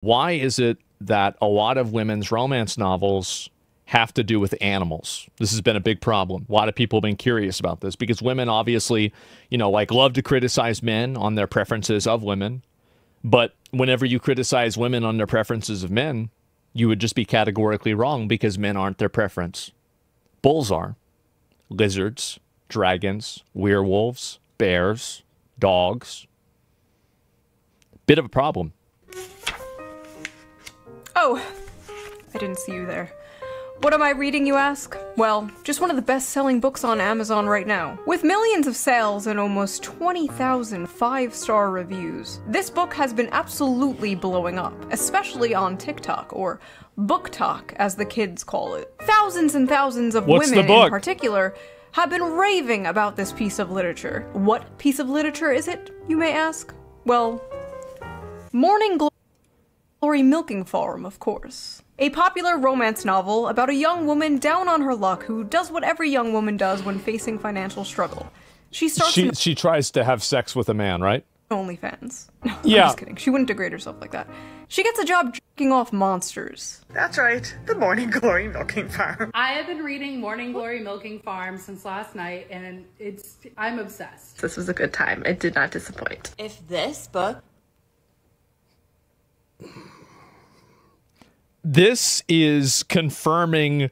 Why is it that a lot of women's romance novels have to do with animals? This has been a big problem. A lot of people have been curious about this because women obviously, you know, like love to criticize men on their preferences of women. But whenever you criticize women on their preferences of men, you would just be categorically wrong because men aren't their preference. Bulls are. Lizards, dragons, werewolves, bears, dogs. Bit of a problem. Oh, I didn't see you there. What am I reading, you ask? Well, just one of the best-selling books on Amazon right now. With millions of sales and almost 20,000 five-star reviews, this book has been absolutely blowing up, especially on TikTok, or Book Talk, as the kids call it. Thousands and thousands of women in particular have been raving about this piece of literature. What piece of literature is it, you may ask? Well, Morning Glory Milking Farm, of course. A popular romance novel about a young woman down on her luck who does what every young woman does when facing financial struggle. She tries to have sex with a man, right? OnlyFans. No, yeah. I'm just kidding. She wouldn't degrade herself like that. She gets a job jerking off monsters. That's right, the Morning Glory Milking Farm. I have been reading Morning Glory Milking Farm since last night, and I'm obsessed. This was a good time. It did not disappoint. If this book... This is confirming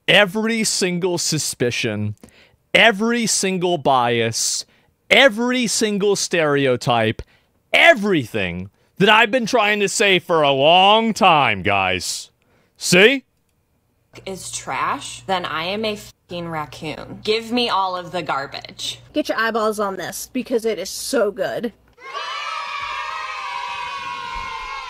every single suspicion, every single bias, every single stereotype, everything that I've been trying to say for a long time, guys. See? Is trash, then I am a fucking raccoon. Give me all of the garbage. Get your eyeballs on this, because it is so good.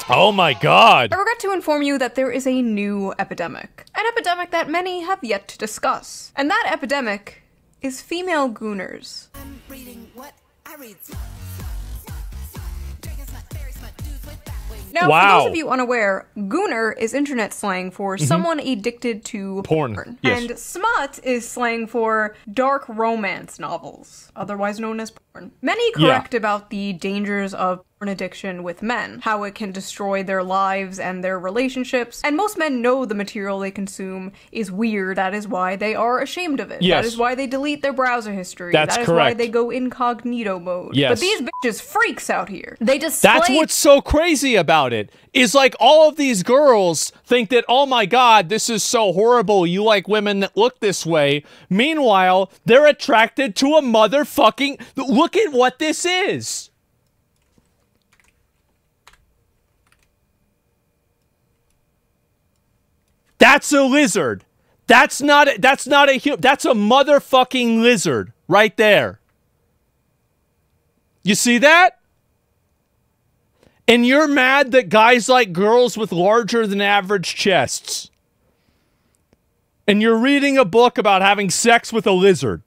Oh my god! I regret to inform you that there is a new epidemic. An epidemic that many have yet to discuss. And that epidemic is female gooners. I'm reading what I read. Now, for those of you unaware, gooner is internet slang for someone addicted to porn. Yes. And smut is slang for dark romance novels, otherwise known as porn. Many correct about the dangers of porn addiction with men, how it can destroy their lives and their relationships, and most men know the material they consume is weird. That is why they are ashamed of it. Yes. That is why they delete their browser history. That's that is correct. why they go incognito mode. Yes. But these bitches freaks out here. They display— That's what's so crazy about it, is like all of these girls think that, oh my god, this is so horrible, you like women that look this way. Meanwhile, they're attracted to a motherfucking— look at what this is. That's a lizard. That's not a human. That's a motherfucking lizard right there. You see that? And you're mad that guys like girls with larger than average chests. And you're reading a book about having sex with a lizard.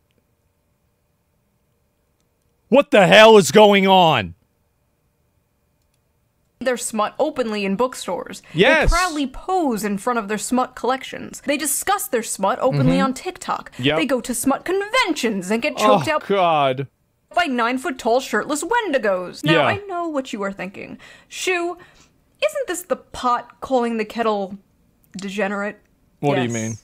What the hell is going on? Their smut openly in bookstores. Yes. They proudly pose in front of their smut collections. They discuss their smut openly on TikTok. Yep. They go to smut conventions and get choked out God. by 9-foot-tall shirtless wendigos. Now, I know what you are thinking. Shoo, isn't this the pot calling the kettle degenerate? What do you mean?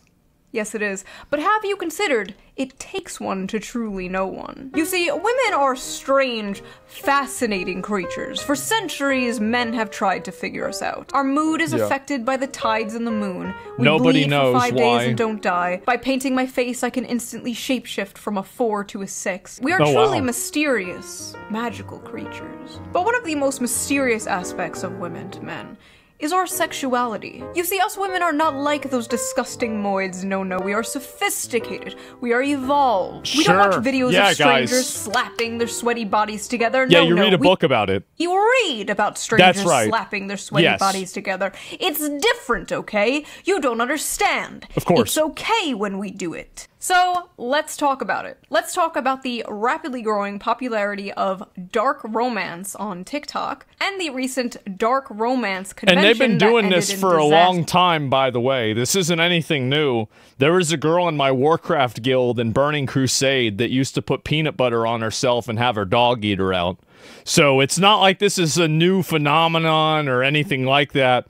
Yes, it is. But have you considered it takes one to truly know one? You see, women are strange, fascinating creatures. For centuries, men have tried to figure us out. Our mood is affected by the tides and the moon. We Nobody bleed knows for 5 why. days and don't die. By painting my face, I can instantly shapeshift from a 4 to a 6. We are Oh, truly wow. mysterious, magical creatures. But one of the most mysterious aspects of women to men is our sexuality. You see, us women are not like those disgusting moids, no, we are sophisticated, we are evolved. We don't watch videos of strangers slapping their sweaty bodies together, Yeah, you read a book about it. You read about strangers right. slapping their sweaty bodies together. It's different, okay? You don't understand. Of course. It's okay when we do it. So let's talk about it. Let's talk about the rapidly growing popularity of dark romance on TikTok and the recent dark romance convention. And they've been doing this for a long disaster. time, by the way. This isn't anything new. There was a girl in my Warcraft guild in Burning Crusade that used to put peanut butter on herself and have her dog eat her out. So it's not like this is a new phenomenon or anything like that.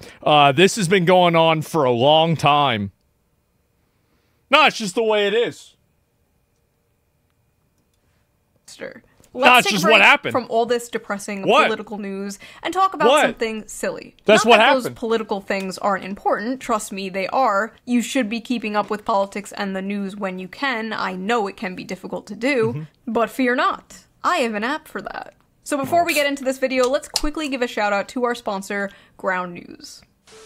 This has been going on for a long time. No, it's just the way it is. Let's it's take just a break what happened. from all this depressing What? political news and talk about What? something silly. That's Not what that happened. those political things aren't important. Trust me, they are. You should be keeping up with politics and the news when you can. I know it can be difficult to do, but fear not. I have an app for that. So before we get into this video, let's quickly give a shout out to our sponsor, Ground News.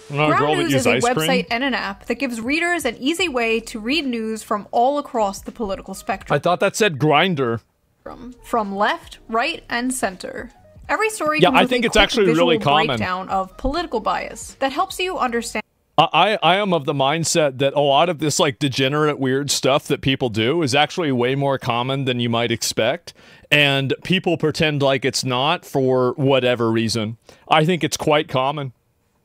Not a girl Ground that News used is a ice cream? website and an app that gives readers an easy way to read news from all across the political spectrum. I thought that said grinder. From left, right, and center. Every story Yeah, comes I with think a it's quick actually visual really common. breakdown of political bias that helps you understand. I am of the mindset that a lot of this like degenerate weird stuff that people do is actually way more common than you might expect, and people pretend like it's not for whatever reason. I think it's quite common.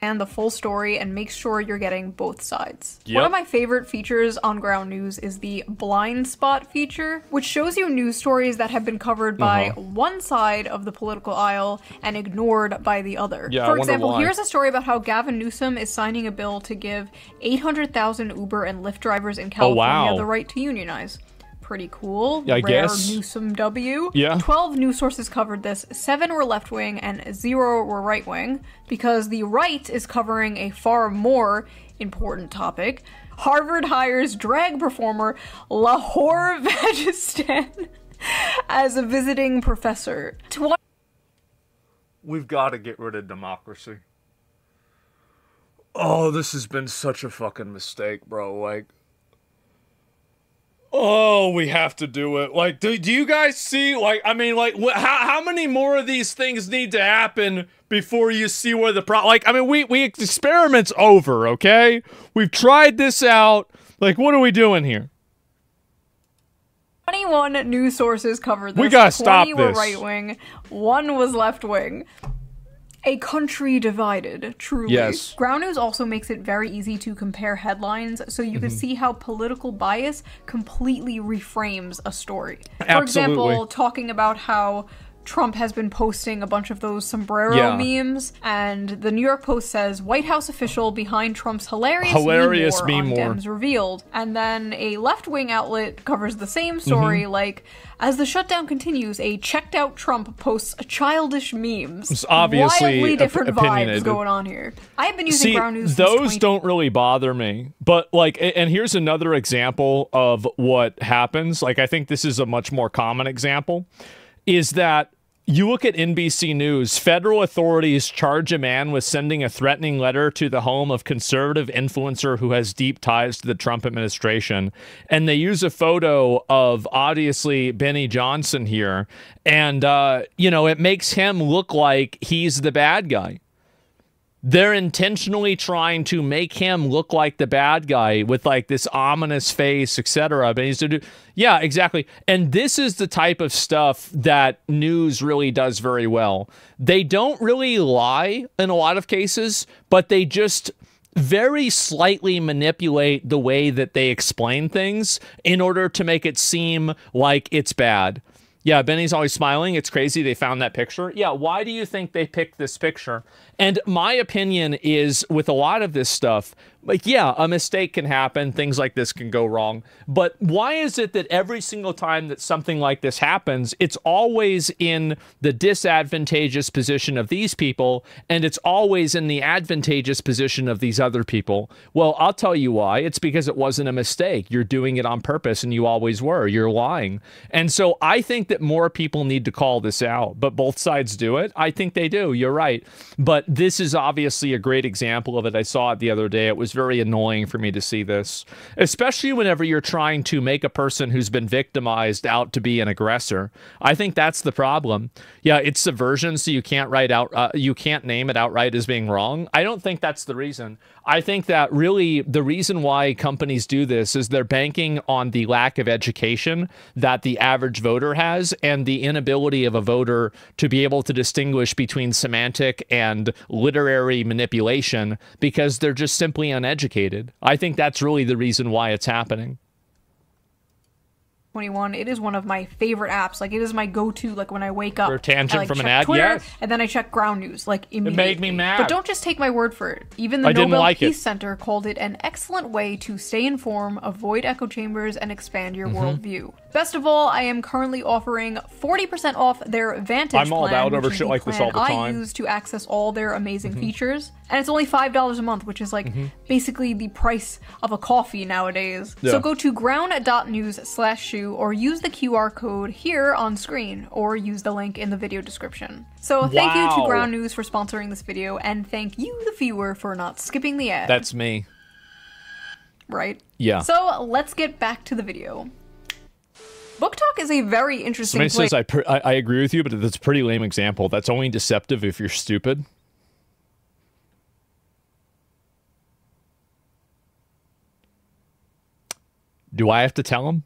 And the full story and make sure you're getting both sides. Yep. One of my favorite features on Ground News is the blind spot feature, which shows you news stories that have been covered by one side of the political aisle and ignored by the other. Yeah, I For wonder example, why. here's a story about how Gavin Newsom is signing a bill to give 800,000 Uber and Lyft drivers in California wow. the right to unionize. Pretty cool. Yeah, I Rare guess. Newsom W. Yeah. 12 news sources covered this. 7 were left-wing and 0 were right-wing, because the right is covering a far more important topic. Harvard hires drag performer Lahore Vagistan as a visiting professor. We've got to get rid of democracy. Oh, this has been such a fucking mistake, bro. Like, oh, we have to do it. Like, do you guys see? Like, I mean, like, how many more of these things need to happen before you see where the problem? Like, I mean, we experiment's over, okay? We've tried this out. Like, what are we doing here? 21 news sources covered this. We gotta stop 20 were this. right-wing, 1 was left-wing. A country divided, truly. Yes. Ground News also makes it very easy to compare headlines, so you can see how political bias completely reframes a story. For Absolutely. example, talking about how Trump has been posting a bunch of those sombrero Yeah. memes, and the New York Post says, White House official behind Trump's hilarious meme on war. Dems revealed. And then a left-wing outlet covers the same story, like, as the shutdown continues, a checked-out Trump posts childish memes. It's obviously Wildly different vibes opinionated. going on here. I've been using See, Ground News since those 20 don't really bother me. But, like, and here's another example of what happens. Like, I think this is a much more common example, is that you look at NBC News, federal authorities charge a man with sending a threatening letter to the home of conservative influencer who has deep ties to the Trump administration. And they use a photo of, obviously, Benny Johnson here. And, you know, it makes him look like he's the bad guy. They're intentionally trying to make him look like the bad guy with like this ominous face, etc. But he's to do, yeah, exactly. And this is the type of stuff that news really does very well. They don't really lie in a lot of cases, but they just very slightly manipulate the way that they explain things in order to make it seem like it's bad. Yeah, Benny's always smiling. It's crazy they found that picture. Yeah, why do you think they picked this picture? And my opinion is, with a lot of this stuff, like, yeah, a mistake can happen. Things like this can go wrong. But why is it that every single time that something like this happens, it's always in the disadvantageous position of these people, and it's always in the advantageous position of these other people? Well, I'll tell you why. It's because it wasn't a mistake. You're doing it on purpose, and you always were. You're lying. And so I think that more people need to call this out, but both sides do it. I think they do. You're right. But this is obviously a great example of it. I saw it the other day. It was very annoying for me to see this, especially whenever you're trying to make a person who's been victimized out to be an aggressor. I think that's the problem. Yeah, it's subversion, so you can't you can't name it outright as being wrong. I don't think that's the reason. I think that really the reason why companies do this is they're banking on the lack of education that the average voter has and the inability of a voter to be able to distinguish between semantic and literary manipulation because they're just simply uneducated. I think that's really the reason why it's happening. 21. It is one of my favorite apps. Like, it is my go-to, like, when I wake up. For a tangent I, like, from an check ad? Twitter, Yes. and then I check ground news, like, immediately. It made me mad. But don't just take my word for it. Even the I didn't Nobel like Peace it. Center called it an excellent way to stay informed, avoid echo chambers, and expand your worldview. Best of all, I am currently offering 40% off their Vantage I'm all plan, about over which is shit the like this plan all the I time. use to access all their amazing features. And it's only $5 a month, which is, like, basically the price of a coffee nowadays. Yeah. So go to ground.news/shoe or use the QR code here on screen or use the link in the video description. So thank you to Wow. Ground News for sponsoring this video, and thank you, the viewer, for not skipping the ad. That's me. right. Yeah. So let's get back to the video. Book Talk is a very interesting Somebody place. says, I agree with you, but that's a pretty lame example. That's only deceptive if you're stupid. Do I have to tell him?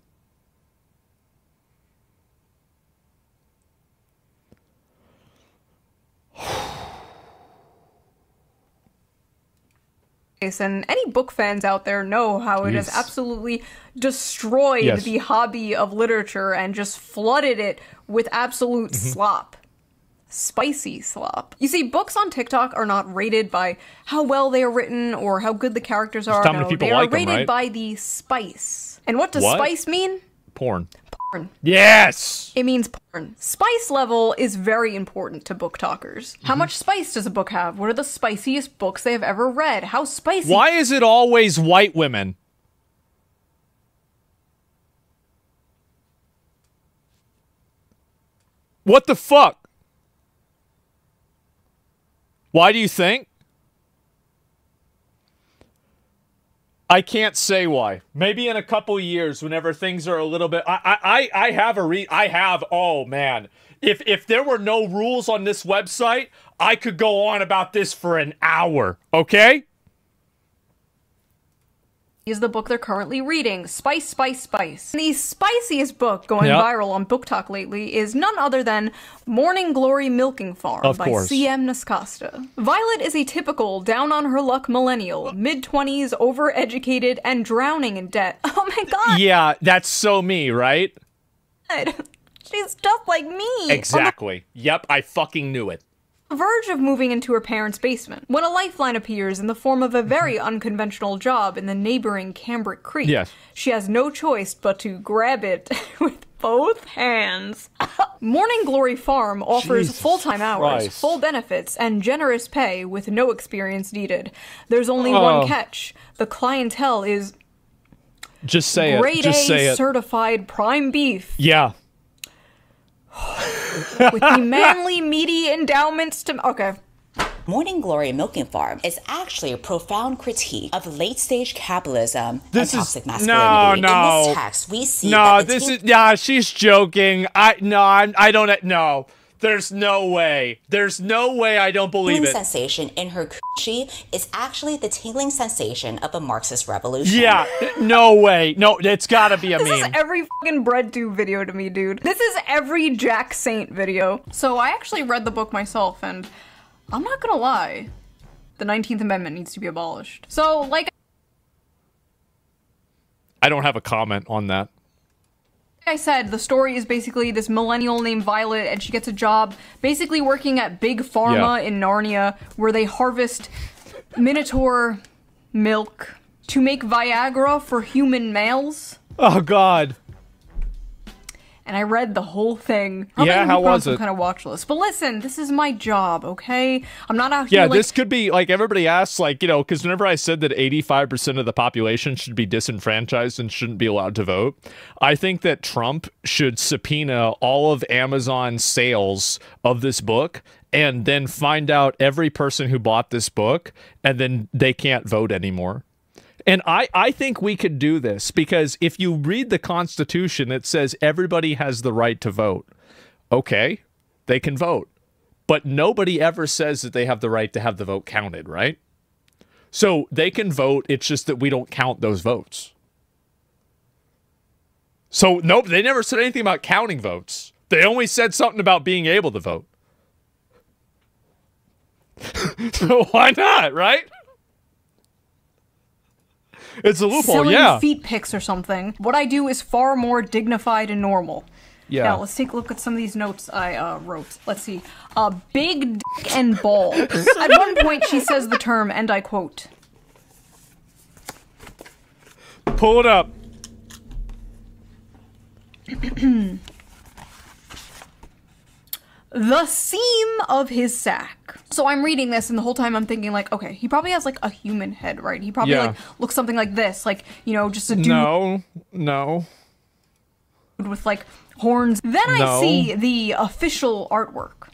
And any book fans out there know how it has Jeez. absolutely destroyed Yes. the hobby of literature and just flooded it with absolute slop. Spicy slop. You see, books on TikTok are not rated by how well they are written or how good the characters are. how many No, people they are like 'em, rated right? by the spice. And what does What? spice mean? Porn. Porn. Yes! It means porn. Spice level is very important to book talkers. How much spice does a book have? What are the spiciest books they have ever read? How spicy? Why is it always white women? What the fuck? Why do you think? I can't say why. Maybe in a couple years, whenever things are a little bit, I have. Oh man, if there were no rules on this website, I could go on about this for an hour. Okay. Is the book they're currently reading. Spice, Spice, Spice. The spiciest book going Yep. viral on Book Talk lately is none other than Morning Glory Milking Farm Of by course. C.M. Nascosta. Violet is a typical down-on-her-luck millennial, mid-20s, overeducated, and drowning in debt. Oh my god! Yeah, that's so me, right? She's just like me! Exactly. Yep, I fucking knew it. On the verge of moving into her parents' basement, when a lifeline appears in the form of a very unconventional job in the neighboring Cambric Creek. Yes. She has no choice but to grab it with both hands. Morning Glory Farm offers Jesus full-time hours, Christ. full benefits, and generous pay with no experience needed. There's only Oh. one catch. The clientele is Just say it. grade Just say A it. certified prime beef Yeah. with the manly, meaty endowments to... Okay. Morning Glory Milking Farm is actually a profound critique of late-stage capitalism This and is- toxic no, masculinity. no. In this text, we see No, that the this teen is yeah. She's joking. I don't. No, there's no way. There's no way. I don't believe tingling it. sensation in her coochie is actually the tingling sensation of a Marxist revolution. Yeah, no way. No, it's gotta be a This is meme. every fucking breadtube video to me, dude. This is every Jack Saint video. So I actually read the book myself, and I'm not gonna lie, the 19th Amendment needs to be abolished. So, like I don't have a comment on that. I said, the story is basically this millennial named Violet, and she gets a job basically working at Big Pharma in Narnia, where they harvest Minotaur milk to make Viagra for human males. Oh God. and I read the whole thing. Yeah, how was it? Kind of watch list. But listen, this is my job, okay? I'm not out here. Yeah, like, this could be like everybody asks, like, you know, because whenever I said that 85% of the population should be disenfranchised and shouldn't be allowed to vote, I think that Trump should subpoena all of Amazon's sales of this book and then find out every person who bought this book, and then they can't vote anymore. And I think we could do this, because if you read the Constitution, it says everybody has the right to vote. Okay, they can vote. But nobody ever says that they have the right to have the vote counted, right? So they can vote, it's just that we don't count those votes. So nope, they never said anything about counting votes. They only said something about being able to vote. So why not, right? It's a loophole, selling yeah. feet pics or something. What I do is far more dignified and normal. Yeah. Now, let's take a look at some of these notes I wrote. Let's see. Big dick and balls. At one point, she says the term, and I quote. Pull it up. The seam of his sack. So I'm reading this, and the whole time I'm thinking, like, okay, he probably has, like, a human head, right? He probably, like, looks something like this. Like, you know, just a dude. No. With, like, horns. Then I see the official artwork.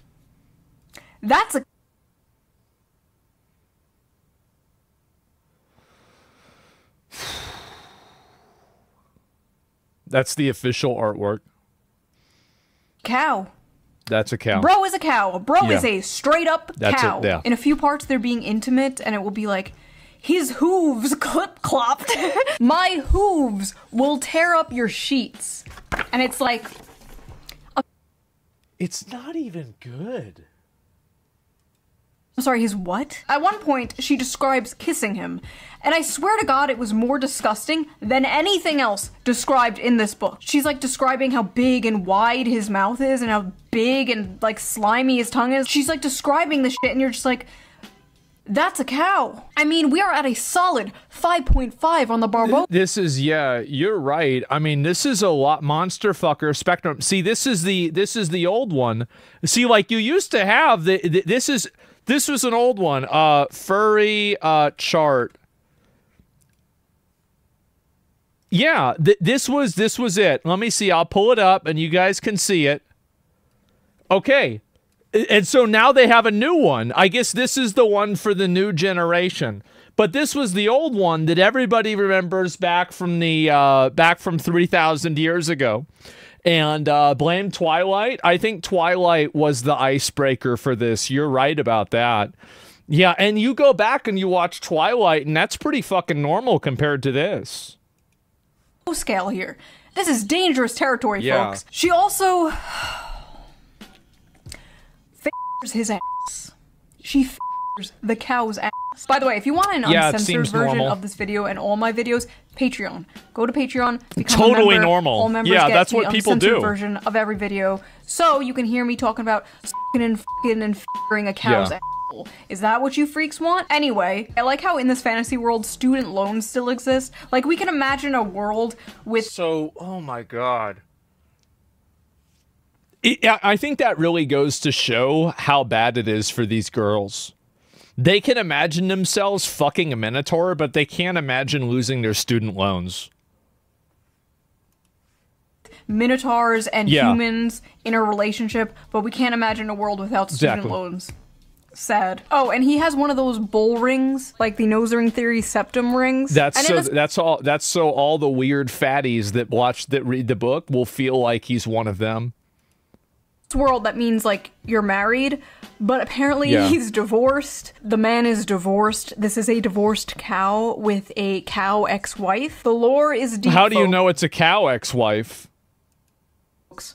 That's a... That's the official artwork. cow. That's a cow. Bro is a cow. Bro is a straight up cow. It, yeah. In a few parts, they're being intimate, and it will be like, his hooves clip-clopped. My hooves will tear up your sheets. And it's like... It's not even good. I'm sorry, his what? At one point, she describes kissing him. And I swear to God, it was more disgusting than anything else described in this book. She's like describing how big and wide his mouth is and how big and like slimy his tongue is. She's like describing the shit and you're just like, that's a cow. I mean, we are at a solid 5.5 on the Barbo. This is, yeah, you're right. I mean, this is a lot monster fucker spectrum. See, this is the old one. See, like you used to have this was an old one. Furry chart. Yeah, this was it. Let me see. I'll pull it up and you guys can see it. Okay. And so now they have a new one. I guess this is the one for the new generation. But this was the old one that everybody remembers back from 3,000 years ago. And blame Twilight. I think Twilight was the icebreaker for this. You're right about that. Yeah, and you go back and you watch Twilight, and that's pretty fucking normal compared to this. Scale here. This is dangerous territory, folks. She also f***ers his ass. She f***ers the cow's ass. By the way, if you want an uncensored version of this video and all my videos, Patreon. Go to Patreon. Totally a member. normal. All members Yeah, get that's what people do. Version of every video, so you can hear me talking about f***ing and f***ing a cow's ass. Is that what you freaks want? Anyway, I like how in this fantasy world, student loans still exist. Like, we can imagine a world with... So, oh my god. I think that really goes to show how bad it is for these girls. They can imagine themselves fucking a minotaur, but they can't imagine losing their student loans. Minotaurs and humans in a relationship, but we can't imagine a world without student loans. Sad. Oh, and he has one of those bowl rings, like the nose ring theory septum rings. That's so all the weird fatties that read the book will feel like he's one of them. World that means like you're married, but apparently he's divorced. The man is divorced. This is a divorced cow with a cow ex-wife. The lore is deep. How do you know it's a cow ex-wife?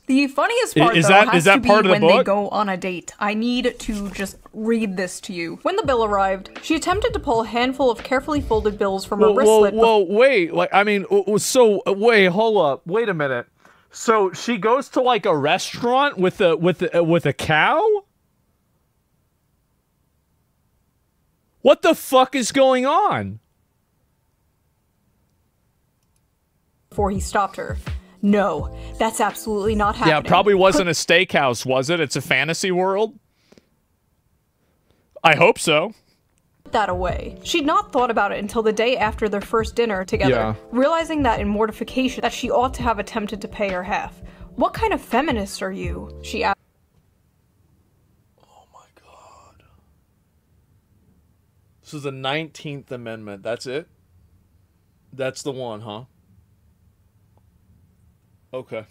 The funniest part is though that has to be part of the when book? they go on a date. I need to just read this to you. When the bill arrived, she attempted to pull a handful of carefully folded bills from her wristlet. Whoa, wait! Like, I mean, so wait, hold up, wait a minute. So she goes to like a restaurant with a cow? What the fuck is going on? Before he stopped her. No, that's absolutely not happening. Yeah, it probably wasn't a steakhouse, was it? It's a fantasy world? I hope so. Put that away. She'd not thought about it until the day after their first dinner together, realizing that in mortification that she ought to have attempted to pay her half. What kind of feminist are you? She asked. Oh my god. This is the 19th Amendment. That's it? That's the one, huh? Okay.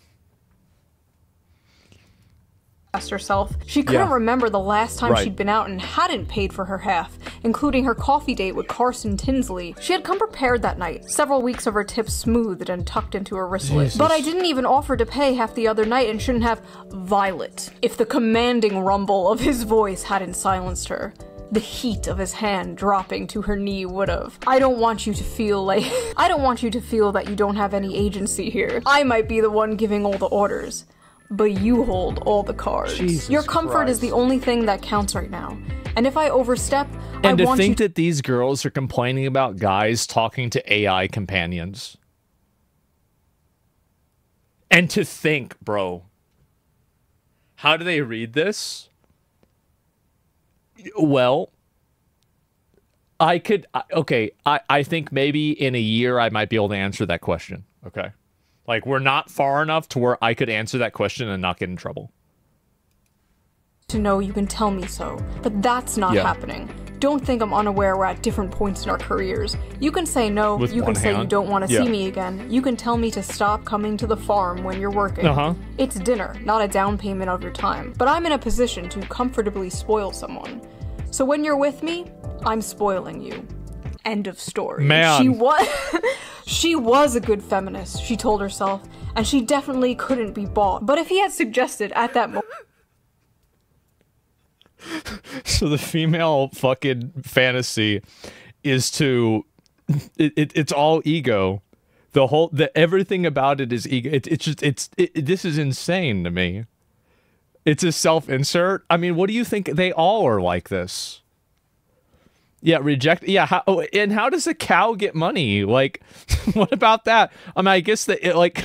Asked herself. She couldn't remember the last time she'd been out and hadn't paid for her half, including her coffee date with Carson Tinsley. She had come prepared that night, several weeks of her tips smoothed and tucked into her wristlet. But I didn't even offer to pay half the other night and shouldn't have. Violet. If the commanding rumble of his voice hadn't silenced her, the heat of his hand dropping to her knee would've. I don't want you to feel that you don't have any agency here. I might be the one giving all the orders, but you hold all the cards. Jesus Your comfort Christ. is the only thing that counts right now. And if I overstep, And I to want think you that these girls are complaining about guys talking to AI companions. And to think, bro. How do they read this? Well, I think maybe in a year I might be able to answer that question. Okay. Like, we're not far enough to where I could answer that question and not get in trouble. to know you can tell me so, but that's not happening. Don't think I'm unaware we're at different points in our careers. You can say no, With you can one say you hand? don't want to Yeah. see me again, you can tell me to stop coming to the farm when you're working. Uh-huh. It's dinner, not a down payment of your time, but I'm in a position to comfortably spoil someone. So when you're with me, I'm spoiling you. End of story. Man. She was a good feminist, she told herself, and she definitely couldn't be bought. But if he had suggested at that moment So the female fucking fantasy is to it's all ego. Everything about it is ego. This is insane to me. It's a self-insert. I mean, what do you think? They all are like this. Yeah, reject. Yeah, and how does a cow get money? Like, what about that? I mean, I guess that it like.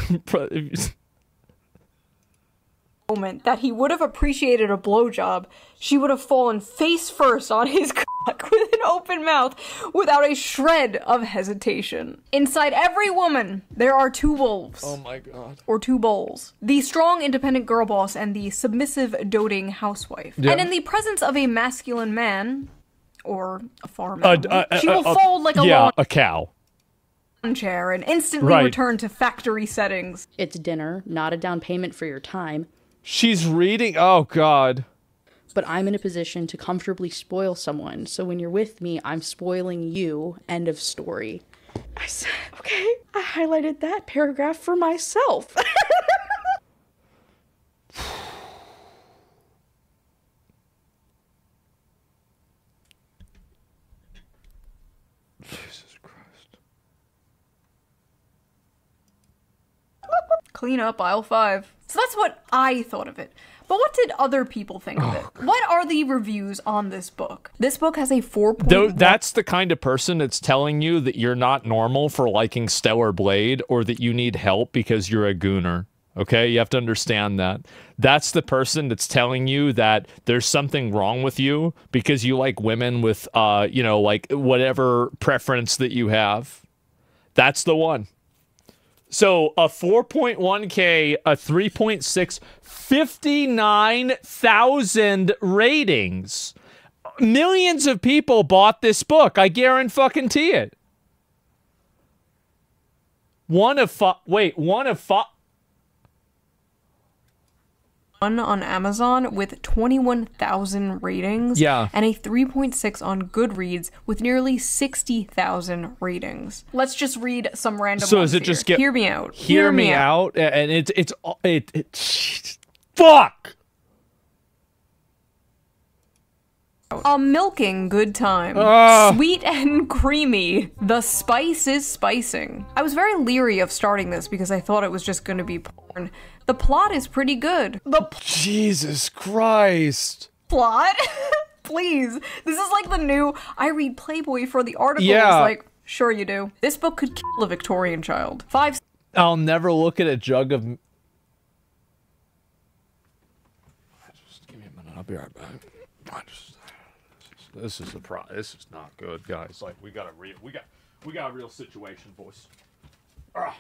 moment that he would have appreciated a blowjob, she would have fallen face first on his cock with an open mouth without a shred of hesitation. Inside every woman, there are two wolves. Oh my god. Or two bulls. The strong, independent girl boss and the submissive, doting housewife. Yeah. And in the presence of a masculine man, or a farm animal, she will fold like a lawn a cow. chair and instantly return to factory settings. It's dinner, not a down payment for your time. She's reading. Oh god. But I'm in a position to comfortably spoil someone. So when you're with me, I'm spoiling you. End of story. I said, okay, I highlighted that paragraph for myself. Jesus Christ. Clean up aisle 5. So that's what I thought of it. But what did other people think of it? What are the reviews on this book? This book has a 4.1. That's the kind of person that's telling you that you're not normal for liking Stellar Blade or that you need help because you're a gooner. Okay? You have to understand that. That's the person that's telling you that there's something wrong with you because you like women with, like whatever preference that you have. That's the one. So a 4.1K, a 3.6, 59,000 ratings. Millions of people bought this book. I guarantee it. One of five on Amazon with 21,000 ratings. Yeah. And a 3.6 on Goodreads with nearly 60,000 ratings. Let's just read some random So ones does it here. just get Hear me out. Hear me out, and it's fuck. A milking good time. Sweet and creamy. The spice is spicing. I was very leery of starting this because I thought it was just going to be porn. The plot is pretty good. Jesus Christ. Plot? Please. This is like the new I read Playboy for the articles. Yeah. Like, sure you do. This book could kill a Victorian child. 5 I'll never look at a jug of... Just give me a minute. I'll be right back. This is this is not good, guys. Like, we got a real situation, boys. Ah.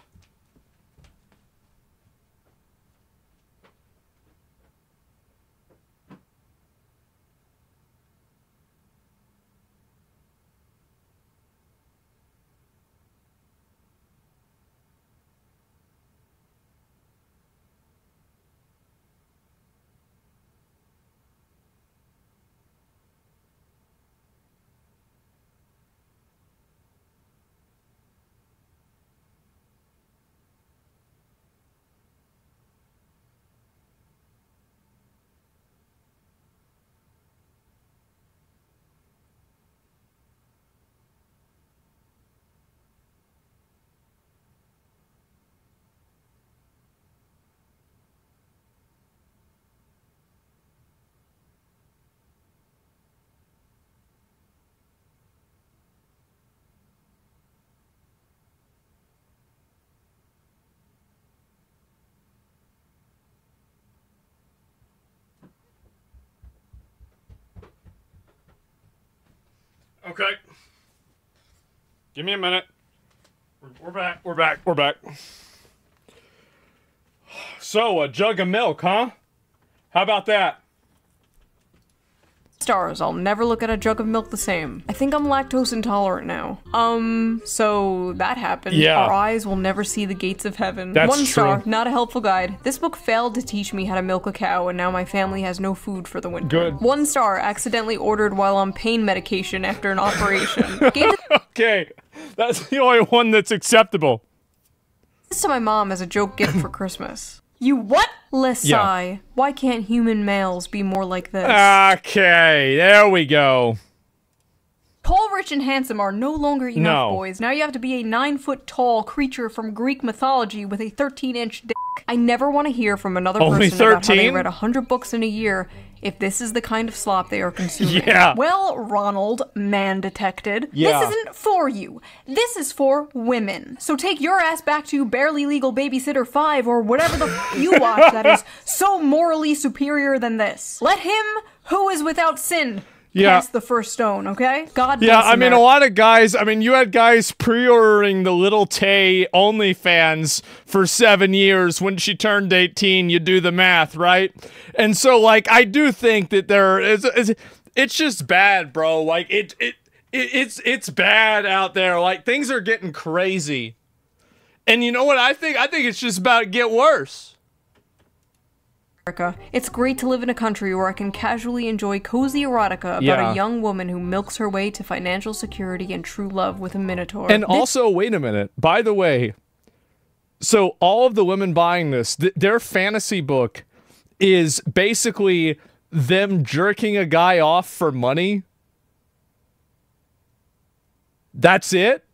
Okay. Give me a minute. We're back. We're back. We're back. So, a jug of milk, huh? How about that? Stars, I'll never look at a jug of milk the same. I think I'm lactose intolerant now. So that happened. Yeah. Our eyes will never see the gates of heaven. That's 1 star, true. not a helpful guide. This book failed to teach me how to milk a cow, and now my family has no food for the winter. Good. 1 star, accidentally ordered while on pain medication after an operation. Gave Okay. That's the only one that's acceptable. this to my mom as a joke gift for Christmas. You what? Lesai. Yeah. Why can't human males be more like this? Okay, there we go. Tall, rich, and handsome are no longer enough, boys. Now you have to be a 9-foot-tall creature from Greek mythology with a 13-inch dick. I never want to hear from another Only person about how they 13? read 100 books in a year if this is the kind of slop they are consuming. Yeah. Well, Ronald, man detected, Yeah. this isn't for you. This is for women. So take your ass back to Barely Legal Babysitter 5 or whatever the f you watch that is so morally superior than this. Let him who is without sin cast the first stone, okay? God bless Yeah, I mean, America. a lot of guys, I mean, you had guys pre-ordering the Little Tay OnlyFans for 7 years. When she turned 18, you do the math, right? And so, like, I do think that it's just bad, bro. Like, it's bad out there. Like, things are getting crazy. And you know what I think? I think it's just about to get worse. America. It's great to live in a country where I can casually enjoy cozy erotica about Yeah. a young woman who milks her way to financial security and true love with a minotaur. And also, wait a minute. By the way, so all of the women buying this, their fantasy book is basically them jerking a guy off for money. That's it?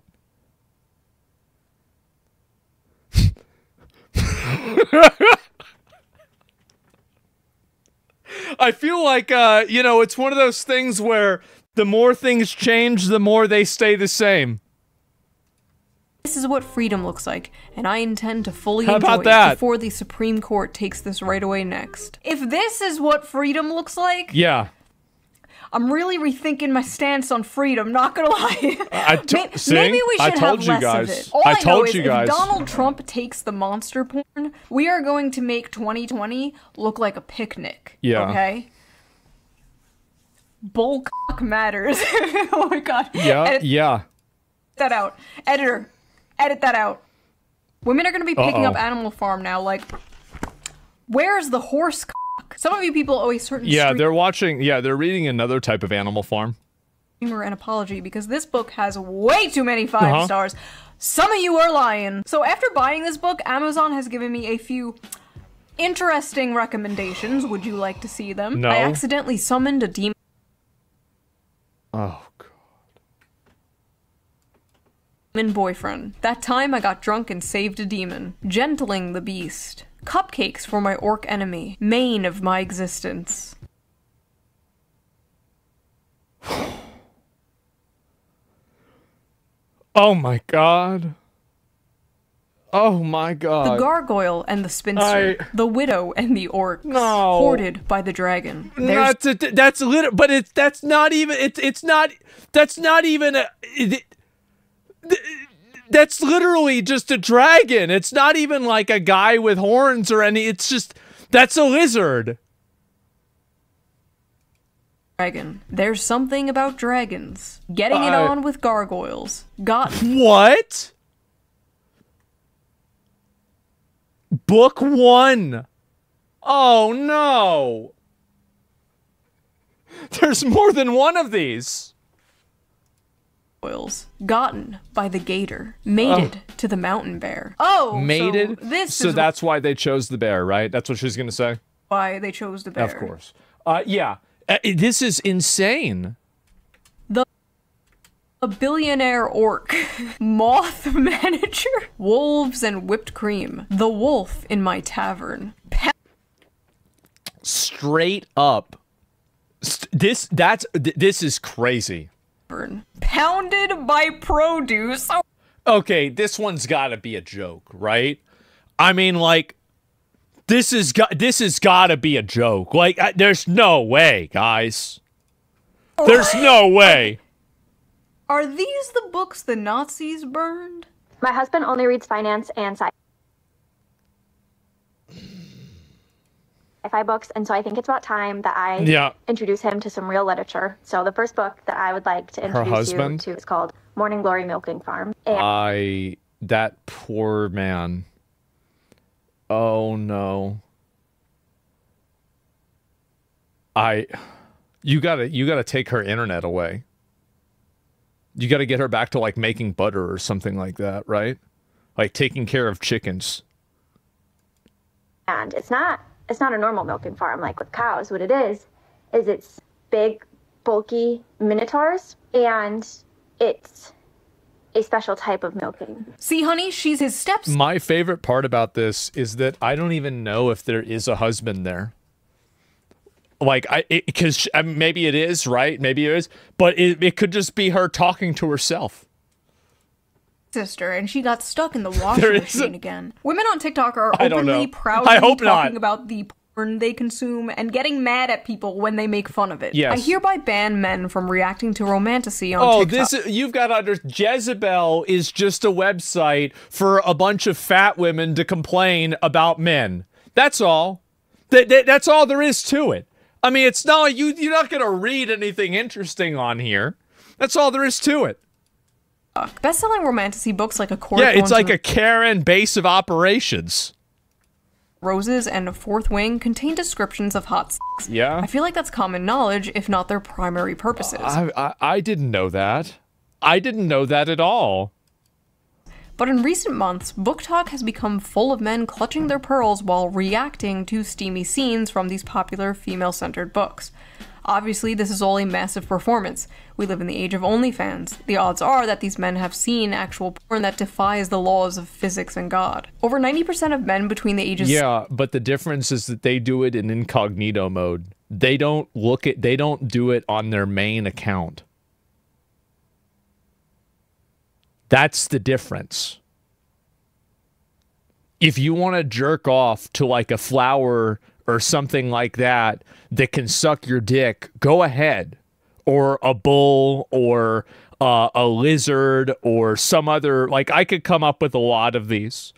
I feel like, you know, it's one of those things where the more things change, the more they stay the same. This is what freedom looks like, and I intend to fully How enjoy about it that? before the Supreme Court takes this right away next. If this is what freedom looks like, Yeah. I'm really rethinking my stance on freedom, not gonna lie. See? Maybe we I should told have you less guys. of it. All I I know told is you guys. if Donald Trump takes the monster porn, we are going to make 2020 look like a picnic. Yeah. Okay? Bull cock matters. Oh my god. Yeah, Edit yeah. that out. Editor, edit that out. Women are gonna be picking Uh-oh. up Animal Farm now, like, where's the horse cock? Some of you people owe a certain Yeah, street they're watching, yeah, they're reading another type of Animal Farm. or an apology because this book has way too many 5 stars. Some of you are lying. So after buying this book, Amazon has given me a few interesting recommendations. Would you like to see them? No. I accidentally summoned a demon Oh, God. boyfriend. That time I got drunk and saved a demon. Gentling the beast. Cupcakes for my orc enemy. Main of my existence. Oh, my God. Oh my The god. gargoyle and the spinster, the widow and the orcs, hoarded by the dragon. That's literally, but that's not even that's literally just a dragon. It's not even like a guy with horns or any. It's just that's a lizard. Dragon. There's something about dragons. Getting it on with gargoyles. Got what? Book 1. Oh no. There's more than one of these. Gotten by the gator, mated to the mountain bear. Oh, mated. So this so is that's why they chose the bear, right? That's what she's gonna say. Why they chose the bear. Of course. Yeah. This is insane. A billionaire orc, moth manager, wolves and whipped cream. The wolf in my tavern. Straight up. This is crazy. Pounded by produce. Okay, this one's got to be a joke, right? I mean, like, this has got to be a joke. Like, there's no way, guys. There's no way. Are these the books the Nazis burned? My husband only reads finance and sci-fi books, and so I think it's about time that I introduce him to some real literature. So the first book that I would like to introduce you to is called Morning Glory Milking Farm. That poor man. Oh no. You gotta take her internet away. You gotta get her back to like making butter or something like that, right? Like taking care of chickens. And it's not a normal milking farm like with cows. What it is it's big, bulky minotaurs, and it's a special type of milking. See, honey, she's his steps. My favorite part about this is that I don't even know if there is a husband there. Like, because maybe it is, right? Maybe it is, but it could just be her talking to herself. Sister, and she got stuck in the washing machine again. Women on TikTok are openly proudly talking about the porn they consume and getting mad at people when they make fun of it. Yes. I hereby ban men from reacting to romantasy on TikTok. You've got to understand, Jezebel is just a website for a bunch of fat women to complain about men. That's all. That's all there is to it. I mean, it's not you're not going to read anything interesting on here. That's all there is to it. Best-selling romantasy books like A Court Yeah, it's like a Karen base of operations. Roses and Fourth Wing contain descriptions of hot sex. Yeah. I feel like that's common knowledge, if not their primary purposes. I didn't know that. I didn't know that at all. But in recent months, book talk has become full of men clutching their pearls while reacting to steamy scenes from these popular female-centered books. Obviously, this is all a massive performance. We live in the age of OnlyFans. The odds are that these men have seen actual porn that defies the laws of physics and God. Over 90% of men between the ages— Yeah, but the difference is that they do it in incognito mode. They don't do it on their main account. That's the difference. If you want to jerk off to like a flower or something like that can suck your dick, go ahead. Or a bull or a lizard or some other, like I could come up with a lot of these.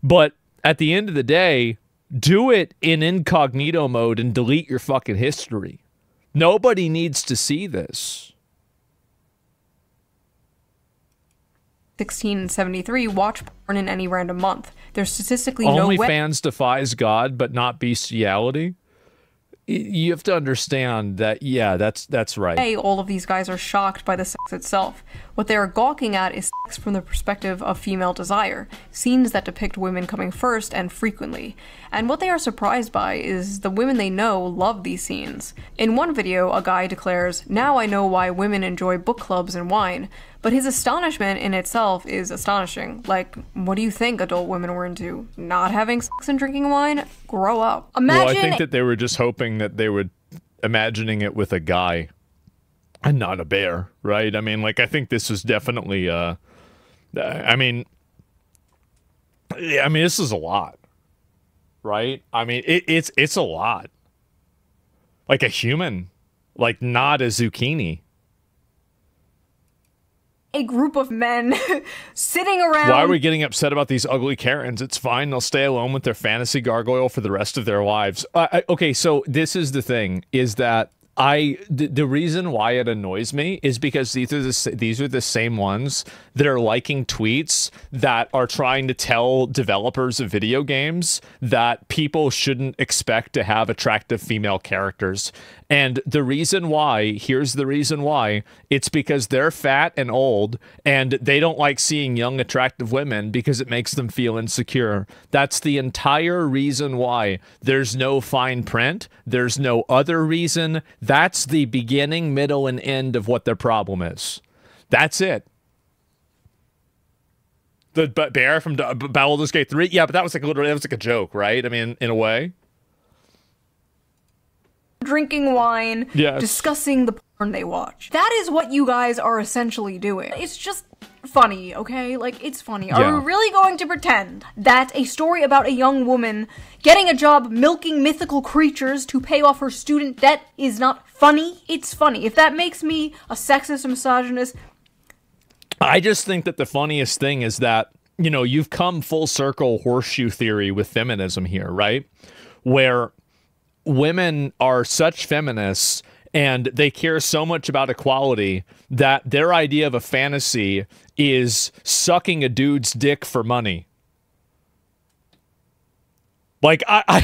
But at the end of the day, do it in incognito mode and delete your fucking history. Nobody needs to see this. 16 and 73 watch porn in any random month. There's statistically no way— OnlyFans defies God, but not bestiality. You have to understand that, yeah, that's right. All of these guys are shocked by the sex itself. What they are gawking at is sex from the perspective of female desire, scenes that depict women coming first and frequently. And what they are surprised by is the women they know love these scenes. In one video, a guy declares, "Now I know why women enjoy book clubs and wine." But his astonishment in itself is astonishing. Like, what do you think adult women were into? Not having sex and drinking wine? Grow up. Imagine— Well, I think that they were just hoping that they would imagining it with a guy and not a bear, right? I mean, like, I think this was definitely, I mean, I mean, this is a lot, right? I mean, it's a lot. Like a human, like not a zucchini. A group of men sitting around. Why are we getting upset about these ugly Karens? It's fine. They'll stay alone with their fantasy gargoyle for the rest of their lives. Okay, so this is the thing, is that the reason why it annoys me is because these are the same ones that are liking tweets that are trying to tell developers of video games that people shouldn't expect to have attractive female characters. And the reason why, here's the reason why, it's because they're fat and old and they don't like seeing young, attractive women because it makes them feel insecure. That's the entire reason why. There's no fine print. There's no other reason. That's the beginning, middle, and end of what their problem is. That's it. The bear from Baldur's Gate 3? Yeah, but that was like a joke, right? I mean, in a way. Drinking wine, yes. Discussing the porn they watch. That is what you guys are essentially doing. It's just funny, okay? Like, it's funny. Yeah. Are we really going to pretend that a story about a young woman getting a job milking mythical creatures to pay off her student debt is not funny? It's funny. If that makes me a sexist or misogynist... I just think that the funniest thing is that, you know, you've come full circle horseshoe theory with feminism here, right? Where women are such feminists and they care so much about equality that their idea of a fantasy is sucking a dude's dick for money. Like, I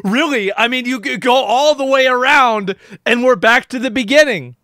really, I mean, you go all the way around and we're back to the beginning.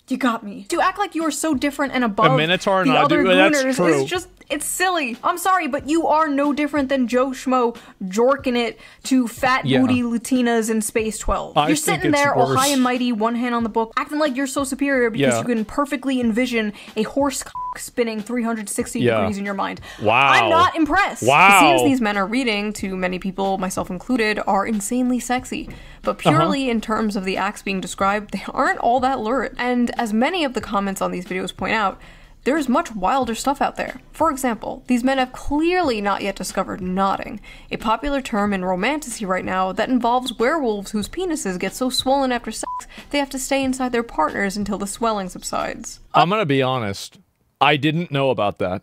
You got me. To act like you are so different and above a Minotaur, the other that's gooners true. is just, it's silly. I'm sorry, but you are no different than Joe Schmo jorking it to fat booty Latinas in Space 12. You're sitting there all high and mighty, one hand on the book, acting like you're so superior because you can perfectly envision a horse cock spinning 360 degrees in your mind. Wow. I'm not impressed. Wow. The scenes these men are reading, to many people, myself included, are insanely sexy. But purely in terms of the acts being described, they aren't all that lurid. And as many of the comments on these videos point out, there is much wilder stuff out there. For example, these men have clearly not yet discovered knotting, a popular term in romantasy right now that involves werewolves whose penises get so swollen after sex they have to stay inside their partners until the swelling subsides. I'm gonna be honest, I didn't know about that.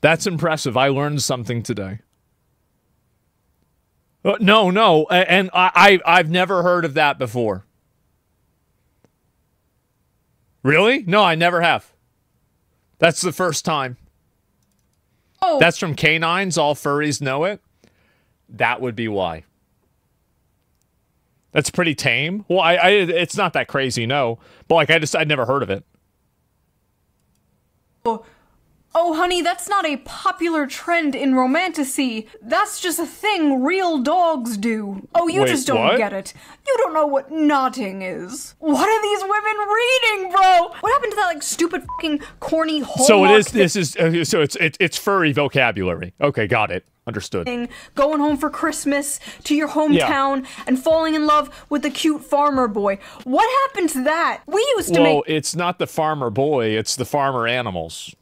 That's impressive. I learned something today. No, and I've never heard of that before. Really? No, I never have. That's the first time. Oh. That's from Canines, all furries know it. That would be why. That's pretty tame. Well, it's not that crazy, no. But like, I'd never heard of it. Oh, honey, that's not a popular trend in romantasy. That's just a thing real dogs do. Oh, you just don't get it. You don't know what knotting is. What are these women reading, bro? What happened to that, like, stupid fucking corny Hallmark So it is, so it's furry vocabulary. Okay, got it. Understood. Going home for Christmas to your hometown and falling in love with the cute farmer boy. What happened to that? We used to make it's not the farmer boy, it's the farmer animals.